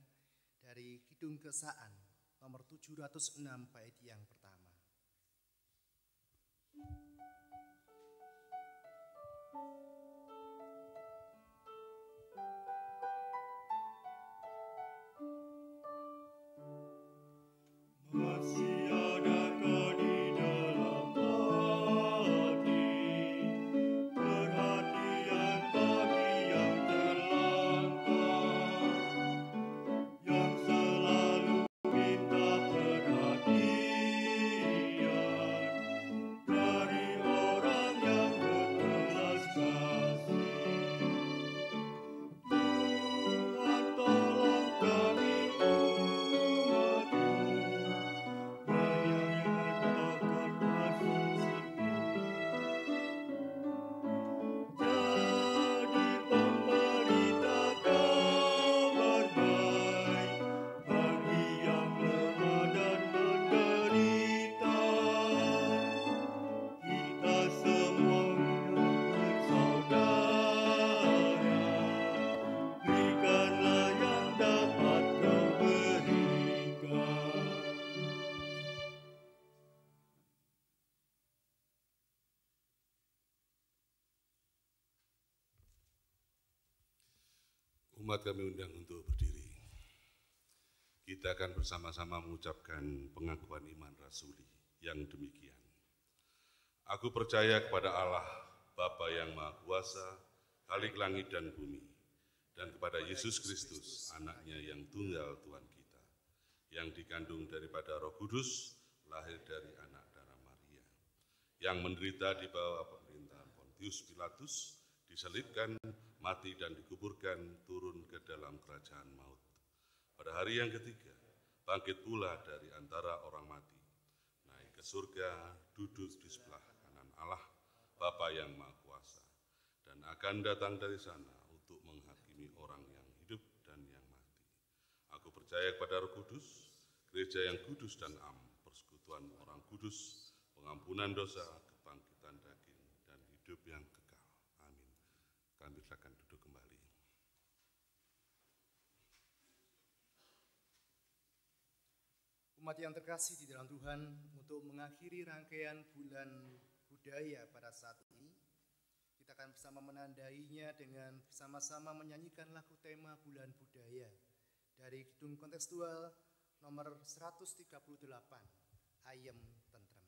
dari Kidung Keesaan nomor 706 bait yang pertama. Umat kami undang untuk berdiri. Kita akan bersama-sama mengucapkan pengakuan iman rasuli yang demikian. Aku percaya kepada Allah, Bapa yang Maha Kuasa, Khalik langit dan bumi, dan kepada Yesus Kristus, anaknya yang tunggal Tuhan kita, yang dikandung daripada Roh Kudus, lahir dari anak darah Maria, yang menderita di bawah pemerintahan Pontius Pilatus, disalibkan, mati dan dikuburkan, turun ke dalam kerajaan maut. Pada hari yang ketiga, bangkit pula dari antara orang mati, naik ke surga, duduk di sebelah kanan Allah, Bapa yang Maha Kuasa, dan akan datang dari sana untuk menghakimi orang yang hidup dan yang mati. Aku percaya kepada Roh Kudus, gereja yang kudus dan am, persekutuan orang kudus, pengampunan dosa, kebangkitan daging, dan hidup yang kekal. Amin. Kami silakan duduk kembali. Umat yang terkasih di dalam Tuhan, untuk mengakhiri rangkaian bulan budaya pada saat ini, kita akan bersama menandainya dengan bersama-sama menyanyikan lagu tema bulan budaya dari Kidung Kontekstual nomor 138, Ayem Tentrem.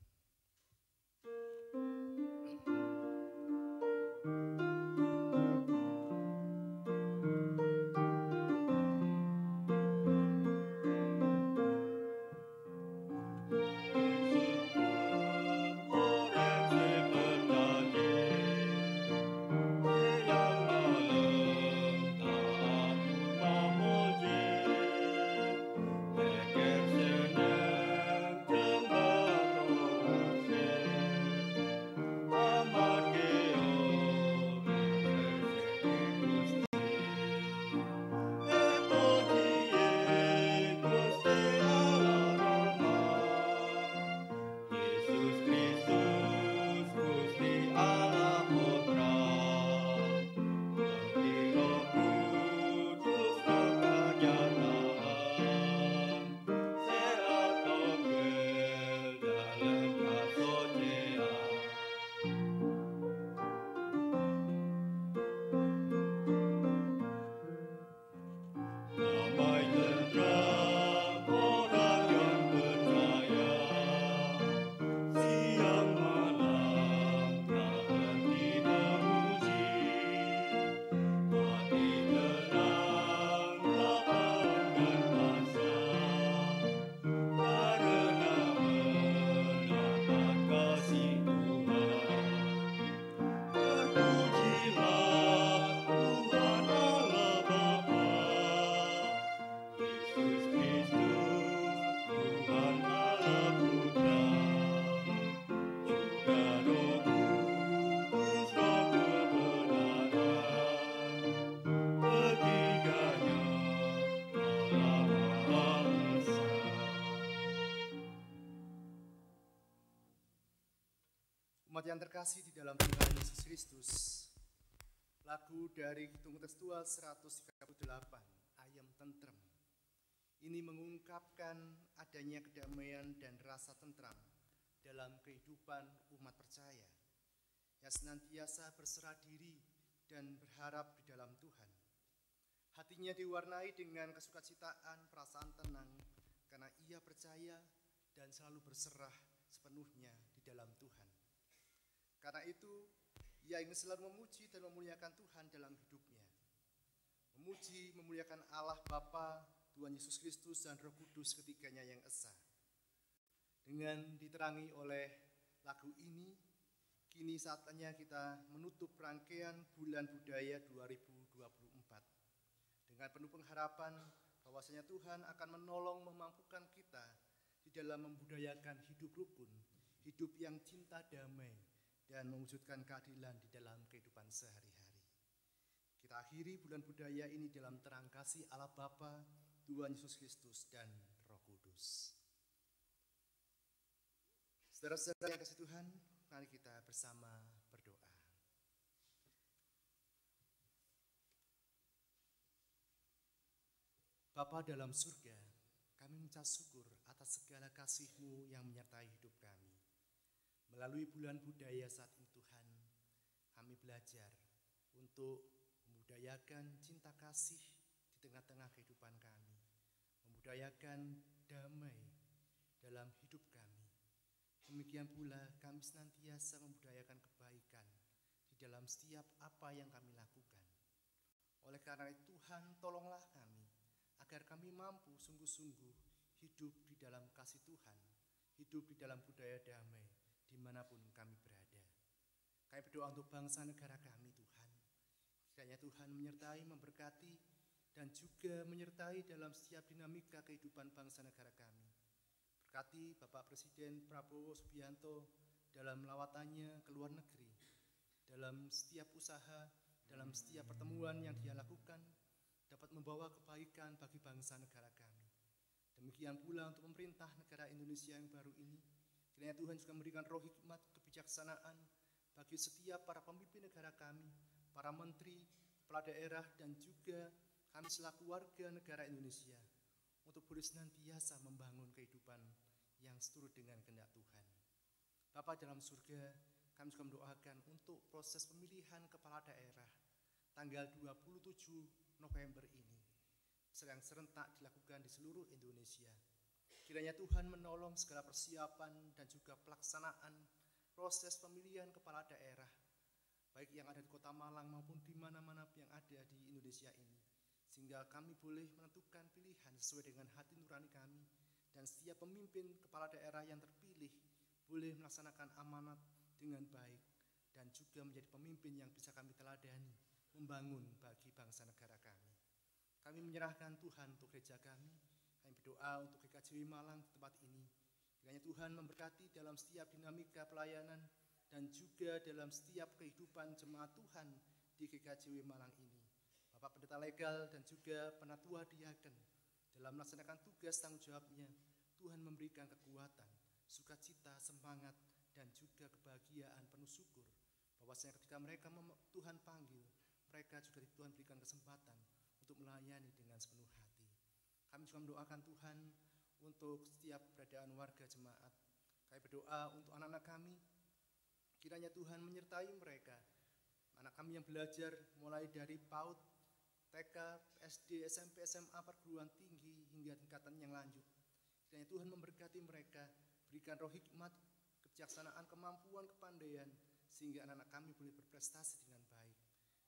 Umat yang terkasih di dalam Tuhan Yesus Kristus, lagu dari Kidung Kontekstual 138, Ayem Tentrem, ini mengungkapkan adanya kedamaian dan rasa tentram dalam kehidupan umat percaya yang senantiasa berserah diri dan berharap di dalam Tuhan. Hatinya diwarnai dengan kesukacitaan, perasaan tenang, karena ia percaya dan selalu berserah sepenuhnya di dalam Tuhan. Karena itu, ia ingin selalu memuji dan memuliakan Tuhan dalam hidupnya. Memuji, memuliakan Allah Bapa, Tuhan Yesus Kristus, dan Roh Kudus ketiganya yang esa. Dengan diterangi oleh lagu ini, kini saatnya kita menutup rangkaian bulan budaya 2024. Dengan penuh pengharapan bahwasanya Tuhan akan menolong memampukan kita di dalam membudayakan hidup rukun, hidup yang cinta damai, dan mewujudkan keadilan di dalam kehidupan sehari-hari. Kita akhiri bulan budaya ini dalam terang kasih Allah Bapa, Tuhan Yesus Kristus, dan Roh Kudus. Saudara-saudara yang kasih Tuhan, mari kita bersama berdoa. Bapa dalam surga, kami mengucap syukur atas segala kasih-Mu yang menyertai hidup kami. Melalui bulan budaya saat ini Tuhan, kami belajar untuk membudayakan cinta kasih di tengah-tengah kehidupan kami, membudayakan damai dalam hidup kami. Demikian pula kami senantiasa membudayakan kebaikan di dalam setiap apa yang kami lakukan. Oleh karena itu Tuhan, tolonglah kami agar kami mampu sungguh-sungguh hidup di dalam kasih Tuhan, hidup di dalam budaya damai dimanapun kami berada. Kami berdoa untuk bangsa negara kami Tuhan. Kiranya Tuhan menyertai, memberkati, dan juga menyertai dalam setiap dinamika kehidupan bangsa negara kami. Berkati Bapak Presiden Prabowo Subianto dalam lawatannya ke luar negeri, dalam setiap usaha, dalam setiap pertemuan yang dia lakukan, dapat membawa kebaikan bagi bangsa negara kami. Demikian pula untuk pemerintah negara Indonesia yang baru ini, kiranya Tuhan juga memberikan roh hikmat kebijaksanaan bagi setiap para pemimpin negara kami, para menteri, kepala daerah, dan juga kami selaku warga negara Indonesia, untuk boleh senantiasa membangun kehidupan yang seturut dengan kehendak Tuhan. Bapa dalam surga, kami juga mendoakan untuk proses pemilihan kepala daerah tanggal 27 November ini, yang serentak dilakukan di seluruh Indonesia. Kiranya Tuhan menolong segala persiapan dan juga pelaksanaan proses pemilihan kepala daerah, baik yang ada di Kota Malang maupun di mana-mana yang ada di Indonesia ini, sehingga kami boleh menentukan pilihan sesuai dengan hati nurani kami, dan setiap pemimpin kepala daerah yang terpilih boleh melaksanakan amanat dengan baik dan juga menjadi pemimpin yang bisa kami teladani, membangun bagi bangsa negara kami. Kami menyerahkan Tuhan untuk gereja kami berdoa untuk GKJW Malang di tempat ini. Kiranya Tuhan memberkati dalam setiap dinamika pelayanan dan juga dalam setiap kehidupan jemaat Tuhan di GKJW Malang ini. Bapak Pendeta Legal dan juga Penatua Diaken dalam melaksanakan tugas tanggung jawabnya, Tuhan memberikan kekuatan, sukacita, semangat, dan juga kebahagiaan penuh syukur. Bahwasanya ketika mereka Tuhan panggil, mereka juga Tuhan berikan kesempatan untuk melayani dengan sepenuh hati. Kami juga mendoakan Tuhan untuk setiap keberadaan warga jemaat. Kami berdoa untuk anak-anak kami, kiranya Tuhan menyertai mereka. Anak kami yang belajar mulai dari PAUD, TK, SD, SMP, SMA, perguruan tinggi hingga tingkatan yang lanjut. Kiranya Tuhan memberkati mereka, berikan roh hikmat, kebijaksanaan, kemampuan, kepandaian, sehingga anak-anak kami boleh berprestasi dengan baik.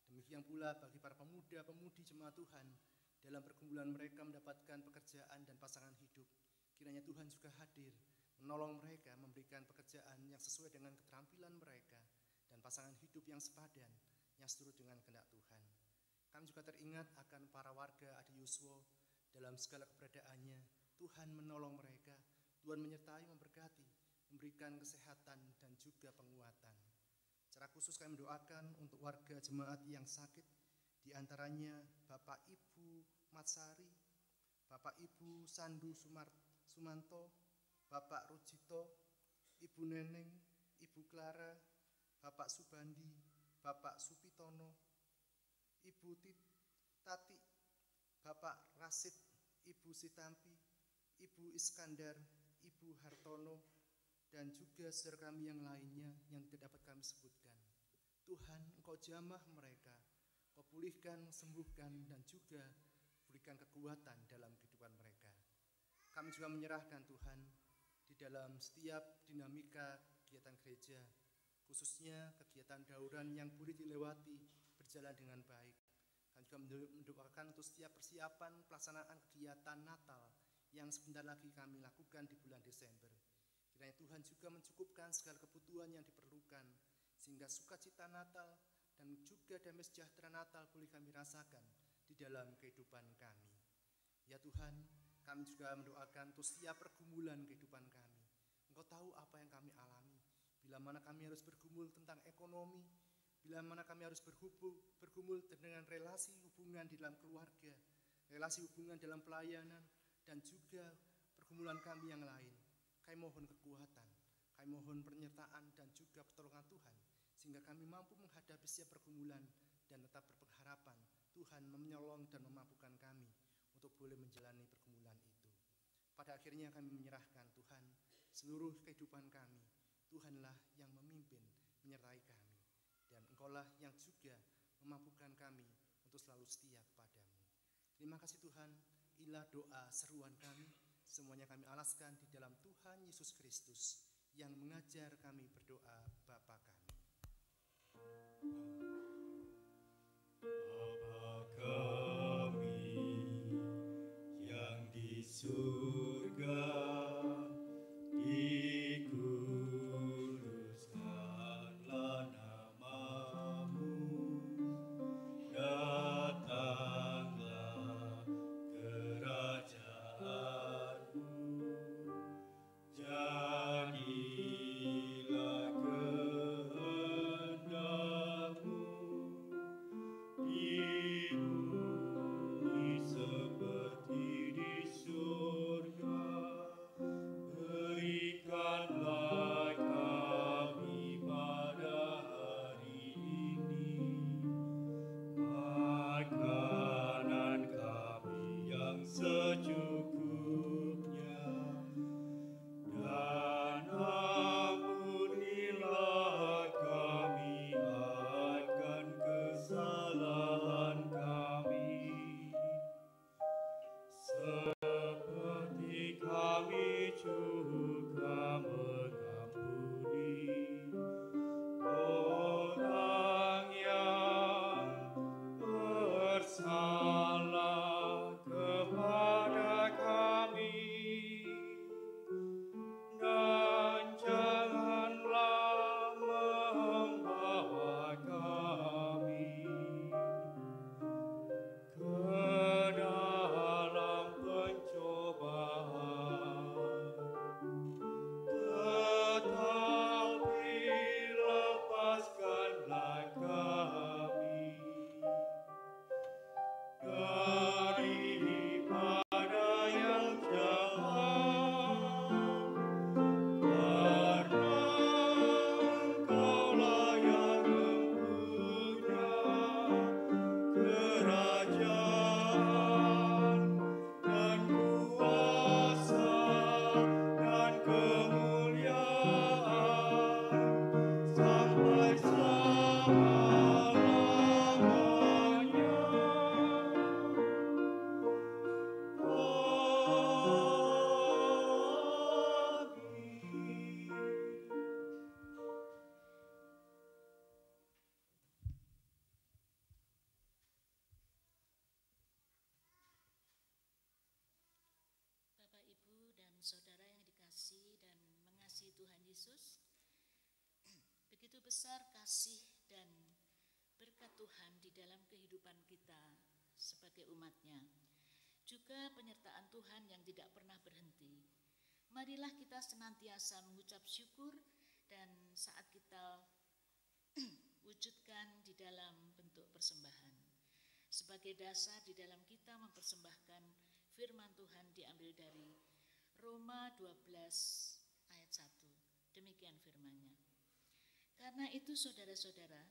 Demikian pula bagi para pemuda-pemudi jemaat Tuhan, dalam pergumulan mereka mendapatkan pekerjaan dan pasangan hidup. Kiranya Tuhan juga hadir, menolong mereka, memberikan pekerjaan yang sesuai dengan keterampilan mereka, dan pasangan hidup yang sepadan, yang seturut dengan kehendak Tuhan. Kami juga teringat akan para warga Adi Yuswo dalam segala keberadaannya. Tuhan menolong mereka, Tuhan menyertai, memberkati, memberikan kesehatan dan juga penguatan. Secara khusus kami mendoakan untuk warga jemaat yang sakit, di antaranya Bapak Ibu Matsari, Bapak Ibu Sandu Sumanto, Bapak Rujito, Ibu Neneng, Ibu Clara, Bapak Subandi, Bapak Supitono, Ibu Tati, Bapak Rasid, Ibu Sitampi, Ibu Iskandar, Ibu Hartono, dan juga saudara kami yang lainnya yang tidak dapat kami sebutkan. Tuhan, Engkau jamah mereka, Engkau pulihkan, sembuhkan, dan juga berikan kekuatan dalam kehidupan mereka. Kami juga menyerahkan Tuhan di dalam setiap dinamika kegiatan gereja, khususnya kegiatan dauran yang boleh dilewati berjalan dengan baik. Kami juga mendoakan untuk setiap persiapan pelaksanaan kegiatan Natal yang sebentar lagi kami lakukan di bulan Desember. Kiranya Tuhan juga mencukupkan segala kebutuhan yang diperlukan, sehingga sukacita Natal dan juga damai sejahtera Natal boleh kami rasakan di dalam kehidupan kami. Ya Tuhan, kami juga mendoakan untuk setiap pergumulan kehidupan kami. Engkau tahu apa yang kami alami, bila mana kami harus bergumul tentang ekonomi, bila mana kami harus bergumul dengan relasi hubungan di dalam keluarga, relasi hubungan dalam pelayanan, dan juga pergumulan kami yang lain. Kami mohon kekuatan, kami mohon penyertaan dan juga pertolongan Tuhan, sehingga kami mampu menghadapi setiap pergumulan dan tetap berpengharapan Tuhan menyolong dan memampukan kami untuk boleh menjalani pergumulan itu. Pada akhirnya kami menyerahkan Tuhan seluruh kehidupan kami. Tuhanlah yang memimpin, menyertai kami, dan Engkaulah yang juga memampukan kami untuk selalu setia kepadamu. Terima kasih Tuhan, inilah doa seruan kami, semuanya kami alaskan di dalam Tuhan Yesus Kristus yang mengajar kami berdoa Bapa kami. Bapa kami yang di surga, dikuduskanlah namamu, datanglah kerajaanmu, juga mengampuni orang yang bersalah kepada kami, dan janganlah membawa kami ke dalam pencobaan, tetapi lepaskanlah kami daripada yang jahat, karena Engkaulah yang mempunyai kerajaan dan kuasa dan kemuliaan sampai selama-lamanya. Amin. Bapak, Ibu, dan Saudara yang dikasihi dan mengasihi Tuhan Yesus, begitu besar kasih dan berkat Tuhan di dalam kehidupan kita sebagai umat-Nya. Juga penyertaan Tuhan yang tidak pernah berhenti. Marilah kita senantiasa mengucap syukur dan saat kita wujudkan di dalam bentuk persembahan. Sebagai dasar di dalam kita mempersembahkan firman Tuhan diambil dari Roma 12 ayat 1. Demikian firman-Nya. Karena itu saudara-saudara,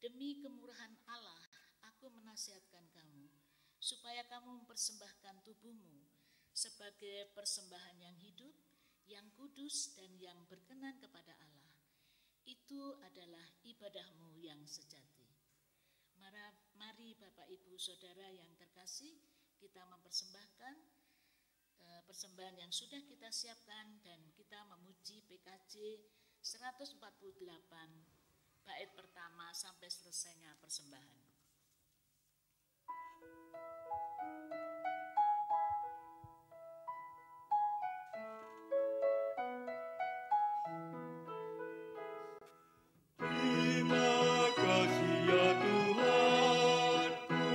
demi kemurahan Allah, aku menasihatkan kamu, supaya kamu mempersembahkan tubuhmu sebagai persembahan yang hidup, yang kudus, dan yang berkenan kepada Allah. Itu adalah ibadahmu yang sejati. Mari Bapak, Ibu, Saudara yang terkasih, kita mempersembahkan persembahan yang sudah kita siapkan dan kita memuji PKJ 148 bait pertama sampai selesainya persembahan. Terima kasih ya Tuhanku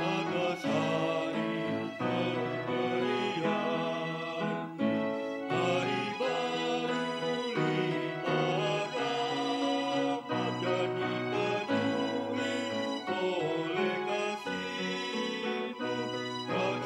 atas hari pemberian-Mu, hari baru limpah rahmat dan dipenuhi oleh kasih-Mu, dan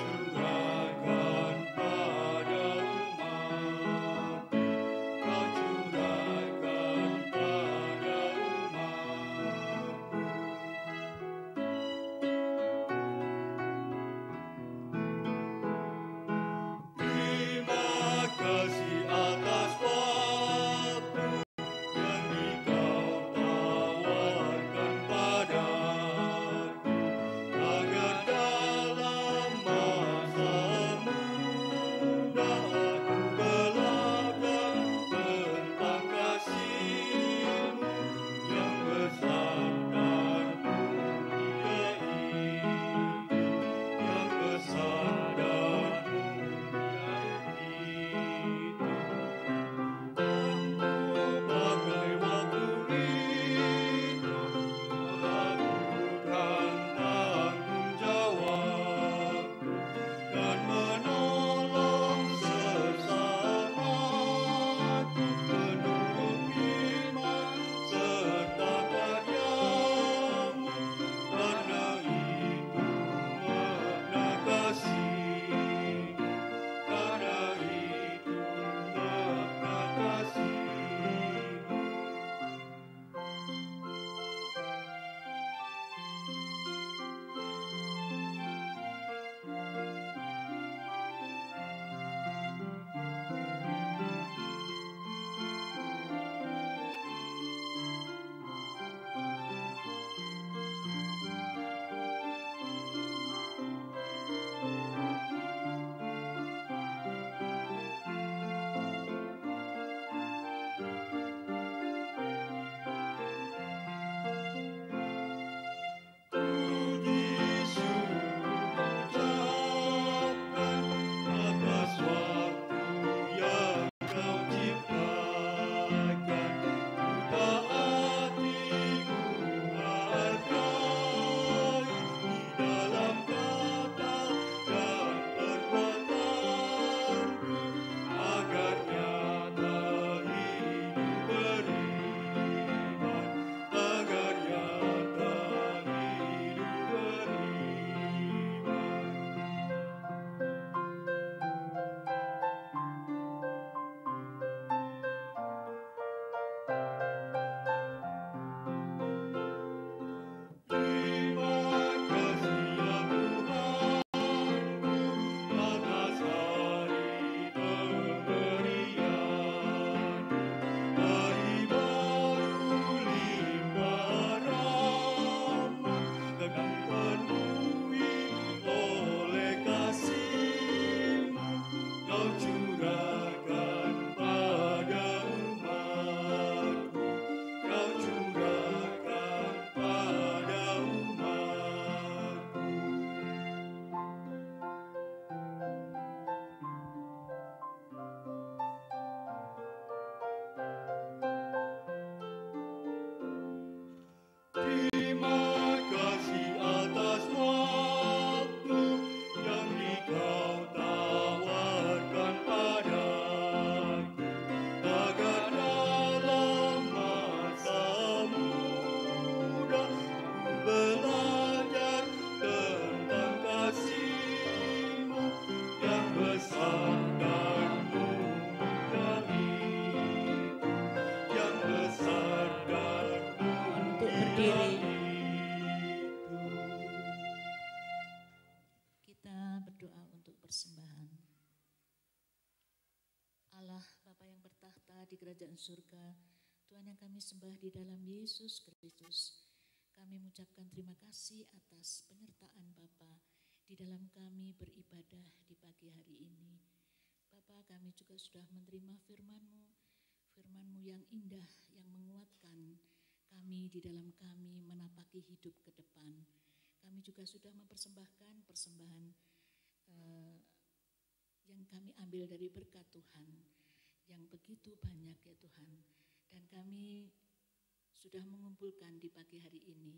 Bapa di kerajaan surga, Tuhan yang kami sembah di dalam Yesus Kristus. Kami mengucapkan terima kasih atas penyertaan Bapa di dalam kami beribadah di pagi hari ini. Bapa, kami juga sudah menerima firman-Mu, firman-Mu yang indah, yang menguatkan kami di dalam kami menapaki hidup ke depan. Kami juga sudah mempersembahkan persembahan yang kami ambil dari berkat Tuhan, yang begitu banyak ya Tuhan. Dan kami sudah mengumpulkan di pagi hari ini.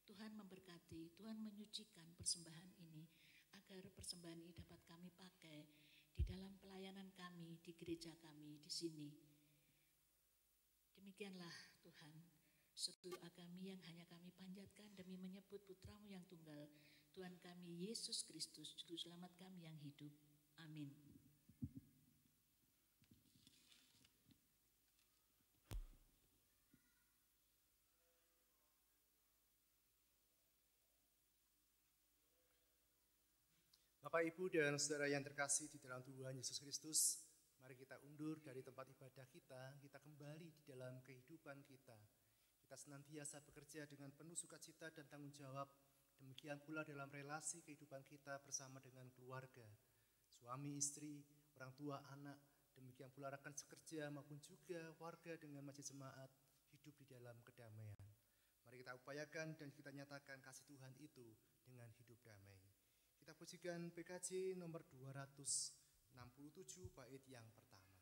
Tuhan memberkati, Tuhan menyucikan persembahan ini, agar persembahan ini dapat kami pakai di dalam pelayanan kami, di gereja kami, di sini. Demikianlah Tuhan, seluruh kami yang hanya kami panjatkan demi menyebut Putra-Mu yang tunggal, Tuhan kami Yesus Kristus, Juru Selamat kami yang hidup. Amin. Bapak, Ibu, dan saudara yang terkasih di dalam Tuhan Yesus Kristus, mari kita undur dari tempat ibadah kita kembali di dalam kehidupan kita. Kita senantiasa bekerja dengan penuh sukacita dan tanggung jawab, demikian pula dalam relasi kehidupan kita bersama dengan keluarga, suami, istri, orang tua, anak, demikian pula rekan sekerja maupun juga warga dengan majelis jemaat hidup di dalam kedamaian. Mari kita upayakan dan kita nyatakan kasih Tuhan itu dengan hidup damai. Kita pujikan PKJ nomor 267 bait yang pertama.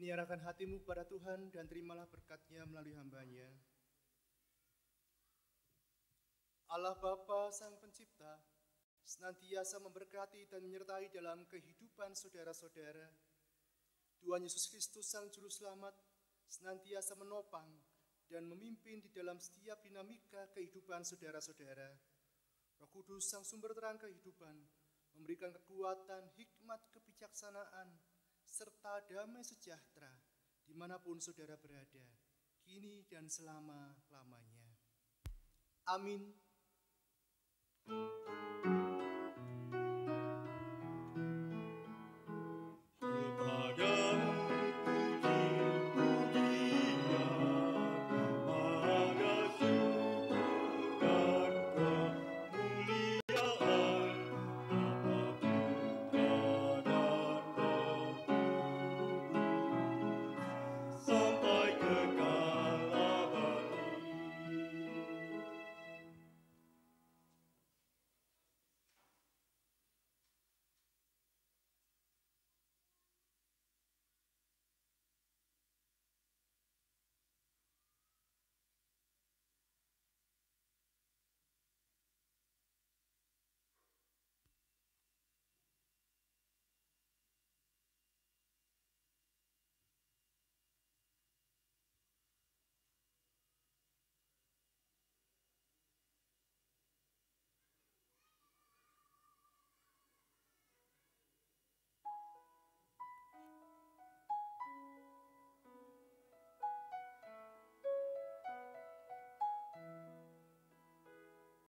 Arahkan hatimu kepada Tuhan dan terimalah berkat-Nya melalui hamba-Nya. Allah Bapa Sang Pencipta senantiasa memberkati dan menyertai dalam kehidupan saudara-saudara. Tuhan Yesus Kristus Sang Juru Selamat senantiasa menopang dan memimpin di dalam setiap dinamika kehidupan saudara-saudara. Roh Kudus Sang Sumber Terang kehidupan memberikan kekuatan, hikmat, kebijaksanaan, serta damai sejahtera dimanapun saudara berada, kini dan selama-lamanya. Amin.